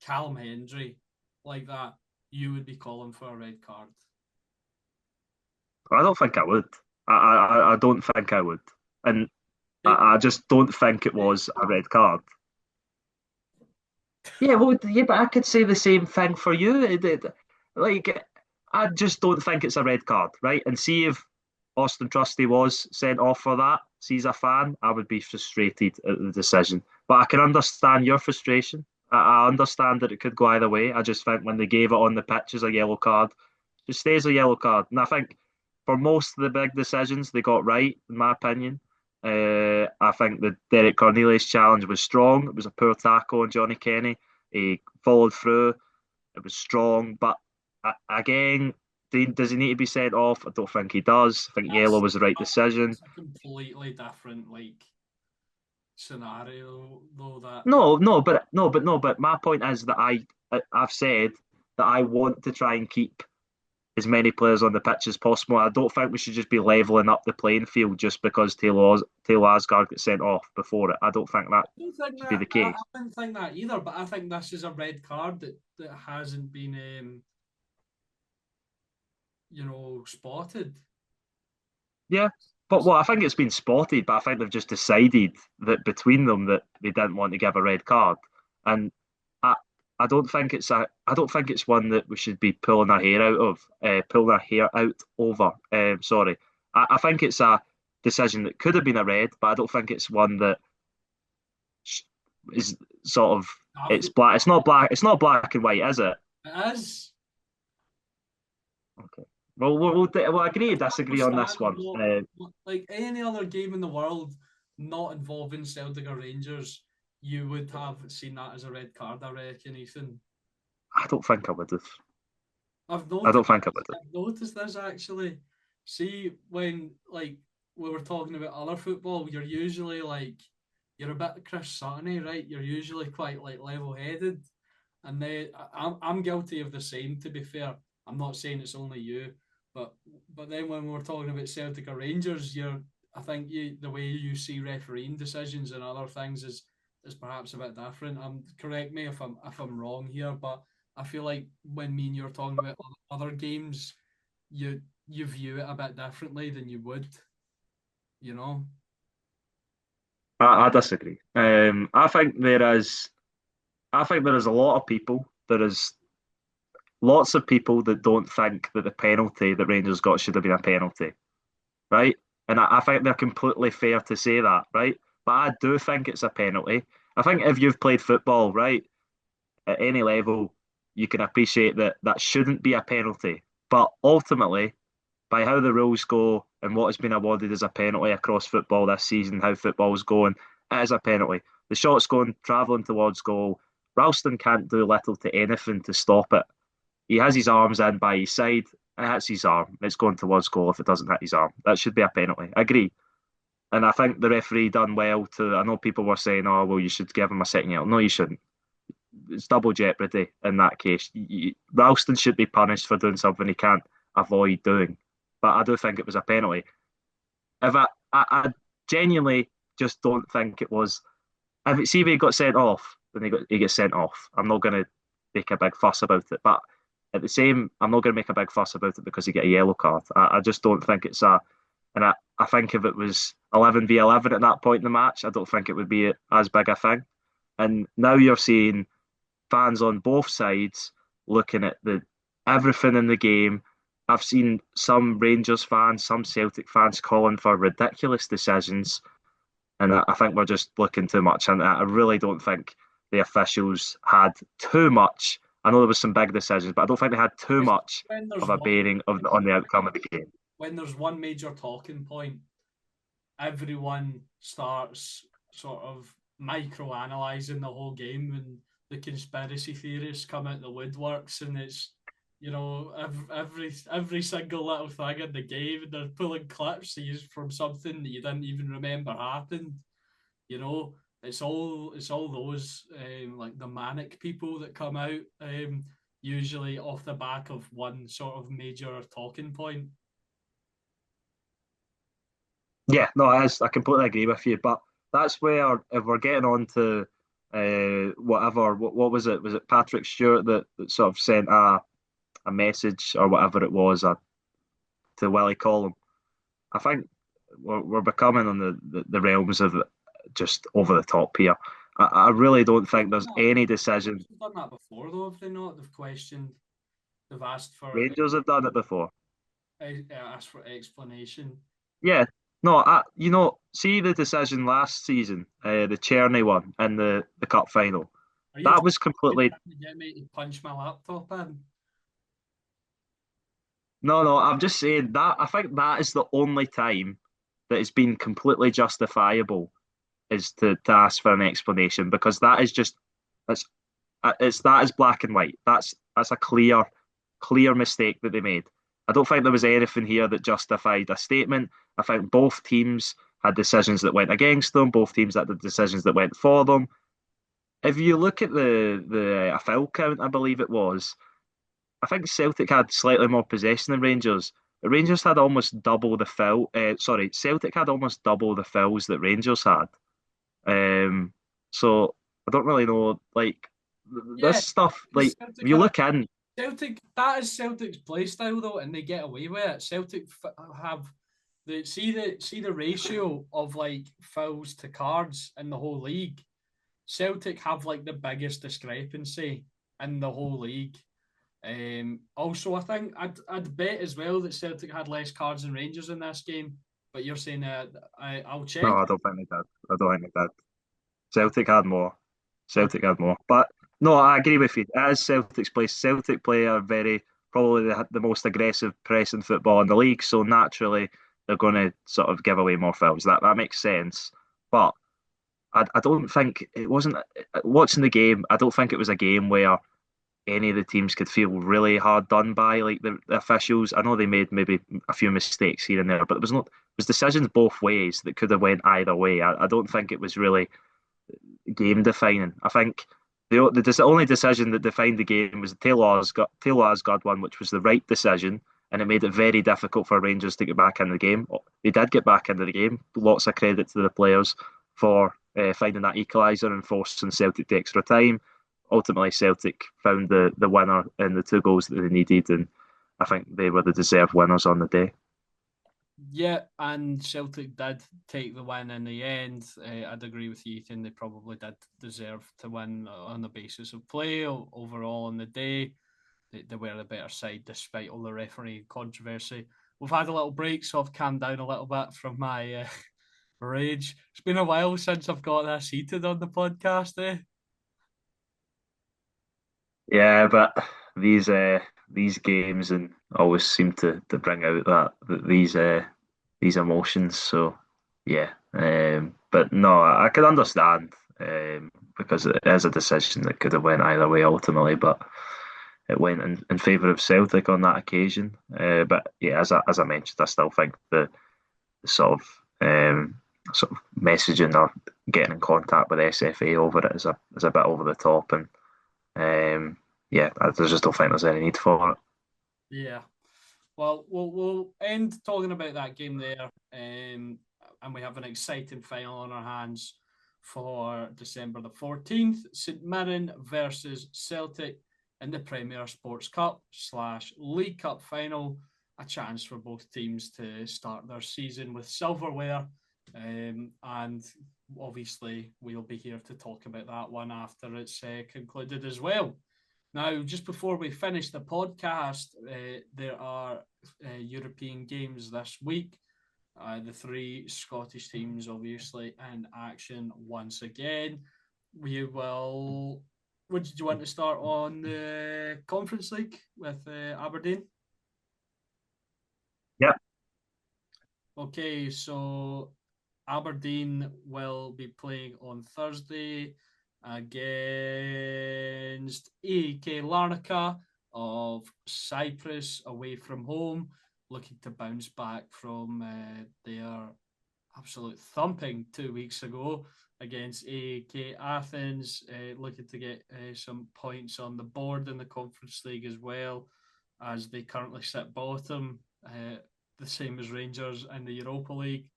Callum Hendry, like that, you would be calling for a red card. I don't think I would. I don't think I would, and It, I just don't think it it, was a red card. Yeah, well, yeah, but I could say the same thing for you. Like, I just don't think it's a red card, right? And see if Austin Trusty was sent off for that. See, as a fan, I would be frustrated at the decision. But I can understand your frustration. I understand that it could go either way. I just think when they gave it on the pitch as a yellow card, it just stays a yellow card. And I think for most of the big decisions, they got right, in my opinion. I think the Derek Cornelius challenge was strong. It was a poor tackle on Johnny Kenny. He followed through. It was strong, but again, does he need to be sent off? I don't think he does. I think yellow that's was the right decision. that's a completely different like scenario though. No, but my point is that I've said that I want to try and keep as many players on the pitch as possible. I don't think we should just be leveling up the playing field just because Taylor Asgard got sent off before it. I don't think that don't think should be that. the I case. don't think that either. But I think this is a red card that hasn't been, spotted. Yeah, but well, I think it's been spotted, but I think they've just decided that between them that they didn't want to give a red card, and I I don't think it's one that we should be pulling our hair out of, pulling our hair out over. Sorry, I think it's a decision that could have been a red, but I don't think it's one that is sort of I've it's got black. It's not black. It's not black and white, is it? it is. Okay. Well, we'll agree to I disagree on this understand one. like any other game in the world not involving Celtic or Rangers, you would have seen that as a red card. I reckon, Ethan. I don't think I would have. I've I don't noticed. think I would have. I've noticed this actually. See, when like we were talking about other football, you're a bit Chris Suttony, right? You're usually quite like level-headed, and I'm guilty of the same. To be fair, I'm not saying it's only you, but then when we're talking about Celtic or Rangers, I think the way you see refereeing decisions and other things is perhaps a bit different. Correct me if I'm wrong here, but I feel like when me and you're talking about other games, you view it a bit differently than you would, you know. I disagree. I think there is a lot of people. There is lots of people that don't think that the penalty that Rangers got should have been a penalty, right? And I think they're completely fair to say that, right? But I do think it's a penalty. I think if you've played football, right, at any level, you can appreciate that that shouldn't be a penalty. But ultimately, by how the rules go, and what has been awarded as a penalty across football this season, how football's going, it is a penalty. The shot's going travelling towards goal. Ralston can't do little to anything to stop it. He has his arms in by his side. It hits his arm. It's going towards goal if it doesn't hit his arm. That should be a penalty. I agree. And I think the referee done well to. I know people were saying, "Oh, well, you should give him a second yellow." No, you shouldn't. It's double jeopardy in that case. Ralston should be punished for doing something he can't avoid doing. But I do think it was a penalty. If I genuinely just don't think it was. See if he got sent off, then he gets sent off. I'm not going to make a big fuss about it. But at the same, I'm not going to make a big fuss about it because he get a yellow card. I just don't think it's a. And I think if it was 11v11 at that point in the match, I don't think it would be as big a thing. And now you're seeing fans on both sides looking at the everything in the game. I've seen some Rangers fans, some Celtic fans calling for ridiculous decisions, and I think we're just looking too much. And I really don't think the officials had too much. I know there was some big decisions, but I don't think they had too It's much when there's of a one bearing on the outcome of the game. when there's one major talking point, everyone starts sort of micro analyzing the whole game, and the conspiracy theorists come out the woodworks, and it's every single little thing in the game, and they're pulling clips from something that you didn't even remember happened. You know, it's all those like the manic people that come out, usually off the back of one sort of major talking point. Yeah, no, I completely agree with you. But that's where if we're getting on to whatever, what was it? Was it Patrick Stewart that sort of sent a message or whatever it was to Willie Collum? I think we're becoming on the realms of just over the top here. I really don't think there's any decision. They've done that before, though, have they not? They've questioned, they've asked for Rangers have done it before. asked for explanation. Yeah, no, see the decision last season, the Cherny one in the cup final. Are you That was trying completely to get me to punch my laptop in? no. I'm just saying that I think that is the only time that it's been completely justifiable is to ask for an explanation because that is just that's that is black and white. That's a clear mistake that they made. I don't think there was anything here that justified a statement. I think both teams had decisions that went against them. Both teams had the decisions that went for them. If you look at the a foul count, I believe it was. I think Celtic had slightly more possession than Rangers. Rangers had almost double the foul. Sorry, Celtic had almost double the fouls that Rangers had. Um, so I don't really know. Like this Yeah, stuff, like if Celtic you had look in, Celtic. That is Celtic's play style, though, and they get away with it. Celtic have the ratio of like fouls to cards in the whole league. Celtic have like the biggest discrepancy in the whole league. Also, I think I'd bet as well that Celtic had less cards than Rangers in this game. But you're saying I'll no, check. I don't think they did. I don't think they did. Celtic had more. Okay. Celtic had more. But no, I agree with you. It is Celtic's place. Celtic play are very probably the most aggressive pressing football in the league, so naturally they're going to sort of give away more fouls. That makes sense. But I don't think it wasn't watching the game. I don't think it was a game where any of the teams could feel really hard done by, like the officials. I know they made maybe a few mistakes here and there, but it was decisions both ways that could have went either way. I don't think it was really game defining. I think the only decision that defined the game was the Taylor Asgard one, which was the right decision, and it made it very difficult for Rangers to get back in the game. They did get back into the game. Lots of credit to the players for finding that equaliser and forcing Celtic to extra time. Ultimately, Celtic found the winner in the two goals that they needed, and I think they were the deserved winners on the day. Yeah, and Celtic did take the win in the end. I'd agree with you, Ethan. They probably did deserve to win on the basis of play overall on the day. They were the better side despite all the referee controversy. We've had a little break, so I've calmed down a little bit from my rage. It's been a while since I've got this heated on the podcast, eh? Yeah, but these games and always seem to bring out that these these emotions. So yeah, but no, I can understand because it is a decision that could have went either way ultimately, but it went in favour of Celtic on that occasion. But yeah, as I mentioned, I still think the sort of messaging or getting in contact with SFA over it is a bit over the top, and yeah, I just don't think there's any need for it. Yeah. Well, we'll end talking about that game there, and we have an exciting final on our hands for December the 14th. St Mirren versus Celtic in the Premier Sports Cup / League Cup final. A chance for both teams to start their season with silverware, and obviously we'll be here to talk about that one after it's concluded as well. Now, just before we finish the podcast, there are European games this week. The three Scottish teams, obviously, in action once again. We will. Would you want to start on the Conference League with Aberdeen? Yeah, Okay, so Aberdeen will be playing on Thursday against AEK Larnaca of Cyprus away from home, looking to bounce back from their absolute thumping 2 weeks ago against AEK Athens, looking to get some points on the board in the Conference League as well, as they currently sit bottom, the same as Rangers in the Europa League.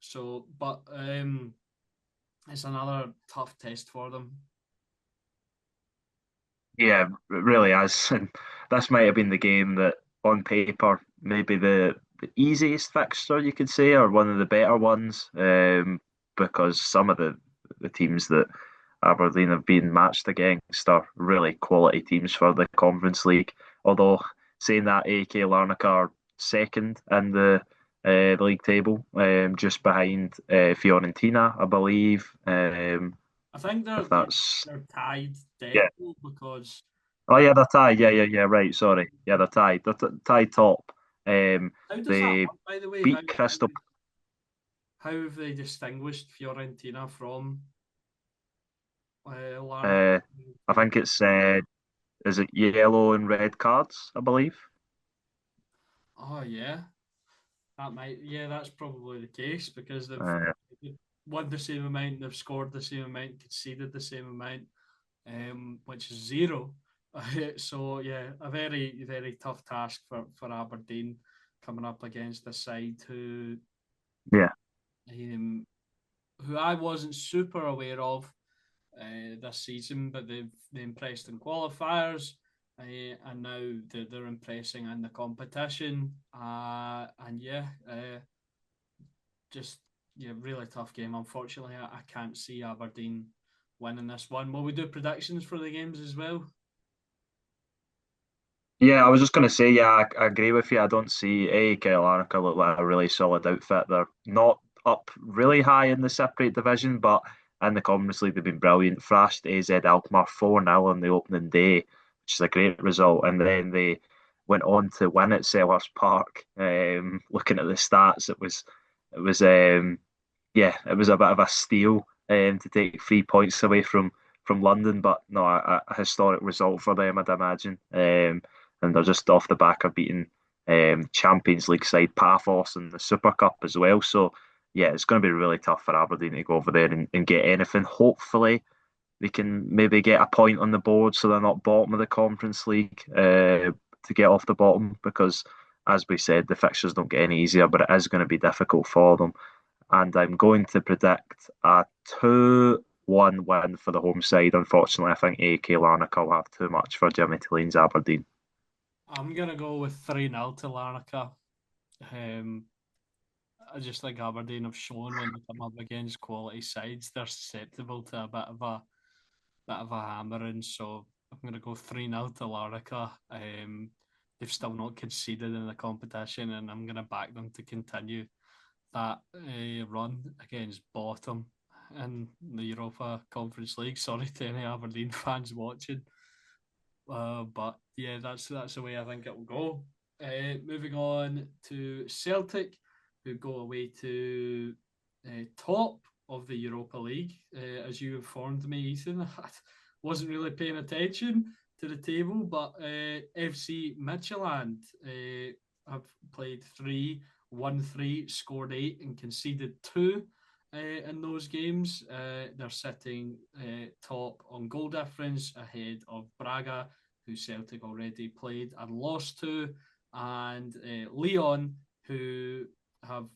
So, but it's another tough test for them. yeah, it really is. And this might have been the game that, on paper, maybe the easiest fixture you could say, or one of the better ones, because some of the teams that Aberdeen have been matched against are really quality teams for the Conference League. Although saying that, AK Larnaca are second in the league table, just behind Fiorentina, I believe. I think If that's they're tied yeah. dead because Oh uh, yeah, they're tied. Yeah. Right. Sorry. Yeah, they're tied. They're tied top. how does that They work, by the way? beat Crystal. How have they distinguished Fiorentina from Larnaca? Uh, I think it's is it yellow and red cards? I believe. Oh yeah, that might. Yeah, that's probably the case because Uh, they've won the same amount, they've scored the same amount, conceded the same amount, which is zero. So yeah, a very tough task for Aberdeen coming up against a side yeah. um, who I wasn't super aware of this season, but they impressed in qualifiers, and now they're impressing in the competition. And yeah, just yeah, really tough game. Unfortunately, I can't see Aberdeen winning this one. Will we do predictions for the games as well? Yeah, I was just going to say, yeah, I agree with you. I don't see AEK Larnaca look like a really solid outfit. They're not up really high in the separate division, but in the Conference League, they've been brilliant. Thrashed AZ Alkmaar 4-0 on the opening day, which is a great result. And then they went on to win at Selhurst Park. Looking at the stats, it was yeah, it was a bit of a steal to take 3 points away from London, but no, a historic result for them, I'd imagine. And they're just off the back of beating Champions League side Paphos in the Super Cup as well. So yeah, it's going to be really tough for Aberdeen to go over there and get anything. Hopefully, they can maybe get a point on the board so they're not bottom of the Conference League to get off the bottom because, as we said, the fixtures don't get any easier, but it is going to be difficult for them. And I'm going to predict a 2-1 win for the home side. Unfortunately, I think AK Larnaca will have too much for Jimmy Tilleen's Aberdeen. I'm gonna go with 3-0 to Larnaca. Um, I just think Aberdeen have shown when they come up against quality sides, they're susceptible to a bit of a hammering. So I'm going to go 3-0 to Larnaca. They've still not conceded in the competition, and I'm going to back them to continue that run against bottom in the Europa Conference League. Sorry to any Aberdeen fans watching, but yeah, that's the way I think it will go. Moving on to Celtic. who go away to top of the Europa League. As you informed me, Ethan, I wasn't really paying attention to the table, but FC Midtjylland have played three, won three, scored eight, and conceded two. In those games, they're sitting top on goal difference ahead of Braga, who Celtic already played and lost to, and Leon, who have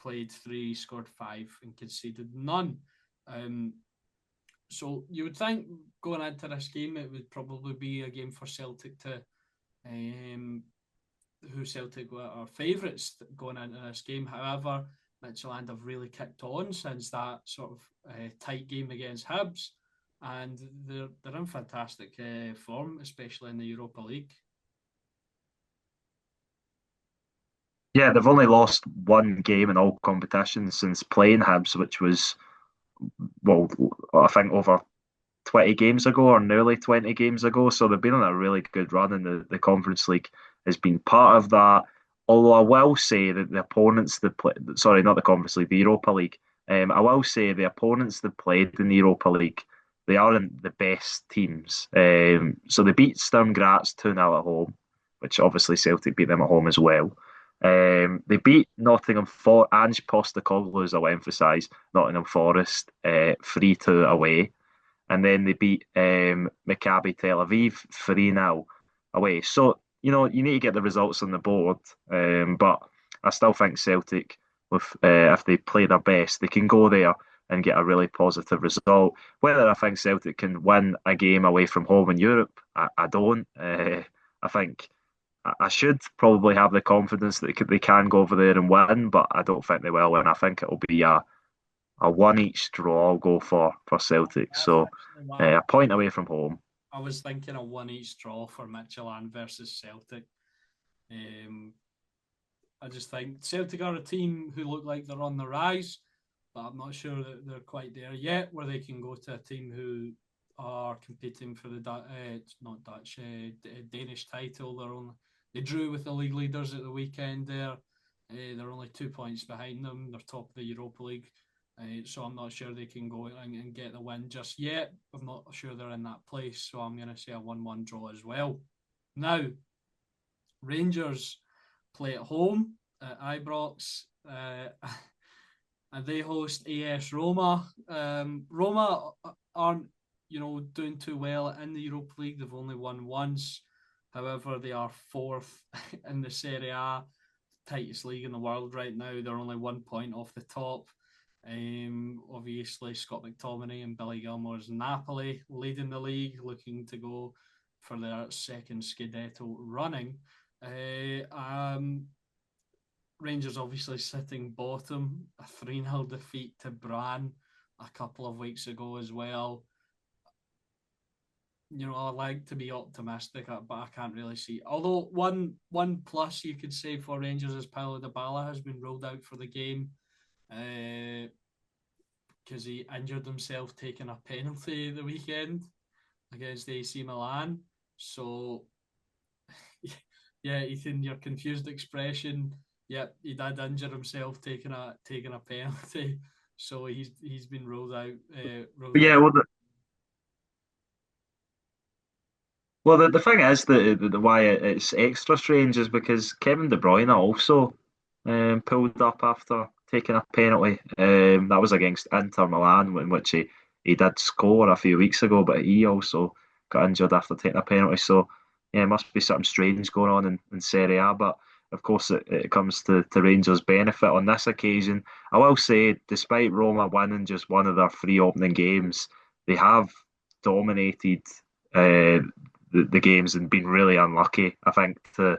played three, scored five, and conceded none. Um, so you would think going into this game, it would probably be a game for Celtic to, um, who Celtic are favourites going into this game. However, Midtjylland have really kicked on since that sort of tight game against Hibs, and they're in fantastic form, especially in the Europa League. Yeah, they've only lost one game in all competitions since playing Hibs, which was, well, I think over 20 games ago or nearly 20 games ago. So they've been on a really good run, and the Conference League has been part of that. Although I will say that the opponents that play, sorry, not the Conference League, the Europa League. I will say the opponents that played in the Europa League, they aren't the best teams. So they beat Sturm Graz 2-0 at home, which obviously Celtic beat them at home as well. They beat Nottingham for Ange Postecoglou, as I'll emphasise, Nottingham Forest 3-2 away, and then they beat Maccabi Tel Aviv 3-0 away. So, you need to get the results on the board, but I still think Celtic, with if they play their best, they can go there and get a really positive result. Whether I think Celtic can win a game away from home in Europe, I don't. I think I should probably have the confidence that they can go over there and win, but I don't think they will, and I think it'll be a one each draw. I'll go for Celtic. That's So actually what a point away from home. I was thinking a one each draw for Midtjylland versus Celtic. Um, I just think Celtic are a team who look like they're on the rise, but I'm not sure that they're quite there yet, where they can go to a team who are competing for the not Dutch Danish title. They drew with the league leaders at the weekend. They're only 2 points behind them. They're top of the Europa League. So I'm not sure they can go and get the win just yet. I'm not sure they're in that place, so I'm going to say a 1-1 draw as well. Now, Rangers play at home at Ibrox, and they host AS Roma. Roma aren't, doing too well in the Europa League. They've only won once. However, they are fourth in the Serie A, tightest league in the world right now. They're only 1 point off the top. Obviously, Scott McTominay and Billy Gilmore's Napoli leading the league, looking to go for their second Scudetto running. Rangers obviously sitting bottom, a 3-0 defeat to Brann a couple of weeks ago as well. I like to be optimistic, but I can't really see. Although one plus you could say for Rangers is Paulo Dybala has been ruled out for the game because he injured himself taking a penalty the weekend against AC Milan. So, yeah, Ethan, your confused expression. Yep, he did injure himself taking a penalty, so he's been ruled out. Ruled But out. yeah, the thing is that the why it's extra strange is because Kevin De Bruyne also pulled up after taking a penalty. That was against Inter Milan, in which he did score a few weeks ago, but he also got injured after taking a penalty. So yeah, it must be something strange going on in Serie A. But of course, it comes to Rangers' benefit on this occasion. I will say, despite Roma winning just one of their three opening games, they have dominated uh, the games and been really unlucky, I think, to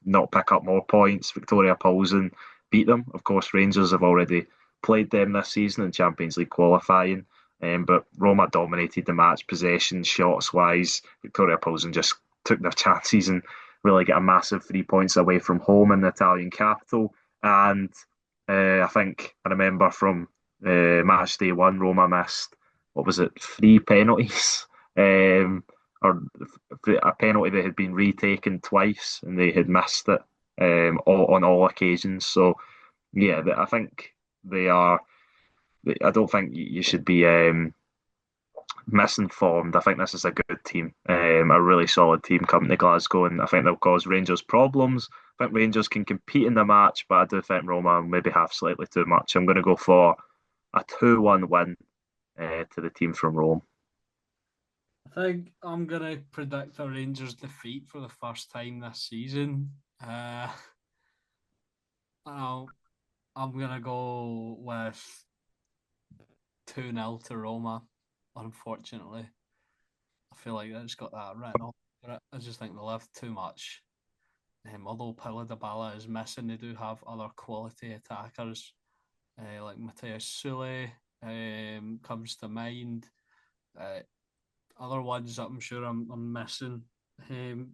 not pick up more points. Victoria Paulsen beat them. Of course, Rangers have already played them this season in Champions League qualifying, but Roma dominated the match, possession, shots wise. Victoria Paulsen just took their chances and really get a massive 3 points away from home in the Italian capital. And I think I remember from match day one, Roma missed, what was it, three penalties. Um, or a penalty that had been retaken twice and they had missed it on all occasions. So yeah, I think they are. I don't think you should be misinformed. I think this is a good team, a really solid team coming to Glasgow, and I think they'll cause Rangers problems. I think Rangers can compete in the match, but I do think Roma maybe have slightly too much. I'm going to go for a 2-1 win to the team from Rome. I think I'm going to predict a Rangers defeat for the first time this season. I'll, I'm going to go with 2-0 to Roma, unfortunately. I feel like it's got that written off. I just think they left too much. Although Paulo Dybala is missing, they do have other quality attackers like Mateus Sule comes to mind. Other ones that I'm sure I'm missing um,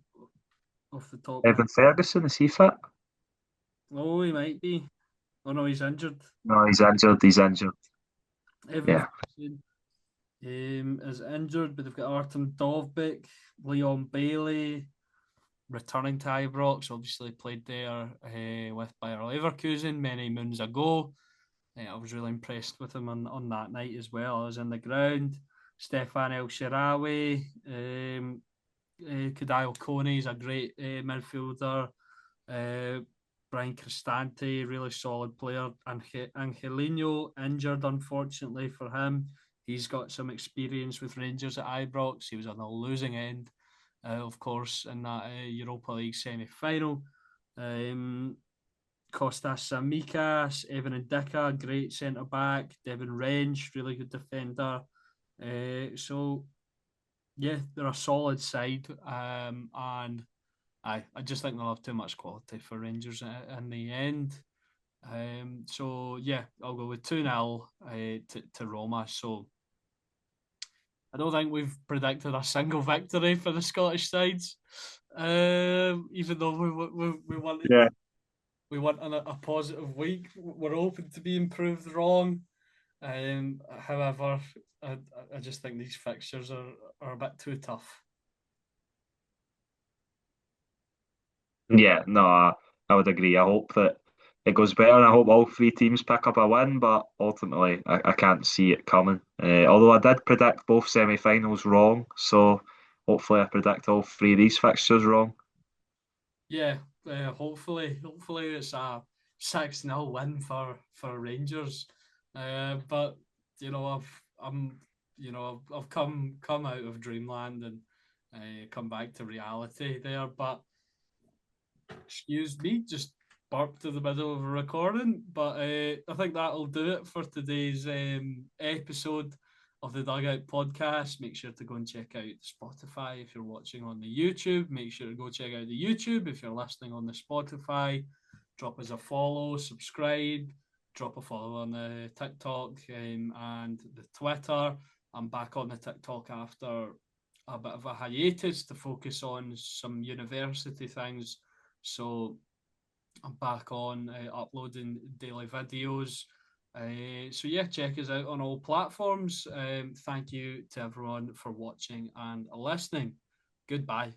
off the top of my. Evan Ferguson, is he fit? Oh, he might be. Oh no, he's injured. No, he's injured. He's injured. Evan Yeah. Ferguson is injured, but they've got Artem Dovbyk, Leon Bailey, returning to Ibrox. Obviously played there with Bayer Leverkusen many moons ago. I was really impressed with him on that night as well. I was in the ground. Stefan El Shirawi, Kadyle Coney is a great midfielder. Brian Cristante, really solid player. Angelino injured, unfortunately for him. He's got some experience with Rangers at Ibrox. He was on the losing end, of course, in that Europa League semi-final. Kostas Samikas, Evan Ndika, great centre back. Devin Range, really good defender. So yeah, they're a solid side, and I just think they'll have too much quality for Rangers in the end. So yeah, I'll go with 2-0 to Roma. So I don't think we've predicted a single victory for the Scottish sides, even though we wanted Yeah. we want a positive week. We're hoping to be improved wrong. However, I just think these fixtures are a bit too tough. Yeah, no, I would agree. I hope that it goes better, and I hope all three teams pick up a win, but ultimately, I can't see it coming. Although I did predict both semi-finals wrong, so hopefully I predict all three of these fixtures wrong. Yeah, hopefully it's a 6-0 win for Rangers. But you know, I've come out of dreamland and come back to reality there. But excuse me, just burped in the middle of a recording. But I think that'll do it for today's episode of the Dugout podcast. Make sure to go and check out Spotify if you're watching on the YouTube. Make sure to go check out the YouTube if you're listening on the Spotify. Drop us a follow, subscribe, drop a follow on the TikTok and the Twitter. I'm back on the TikTok after a bit of a hiatus to focus on some university things. So I'm back on uploading daily videos. So yeah, check us out on all platforms. Thank you to everyone for watching and listening. Goodbye.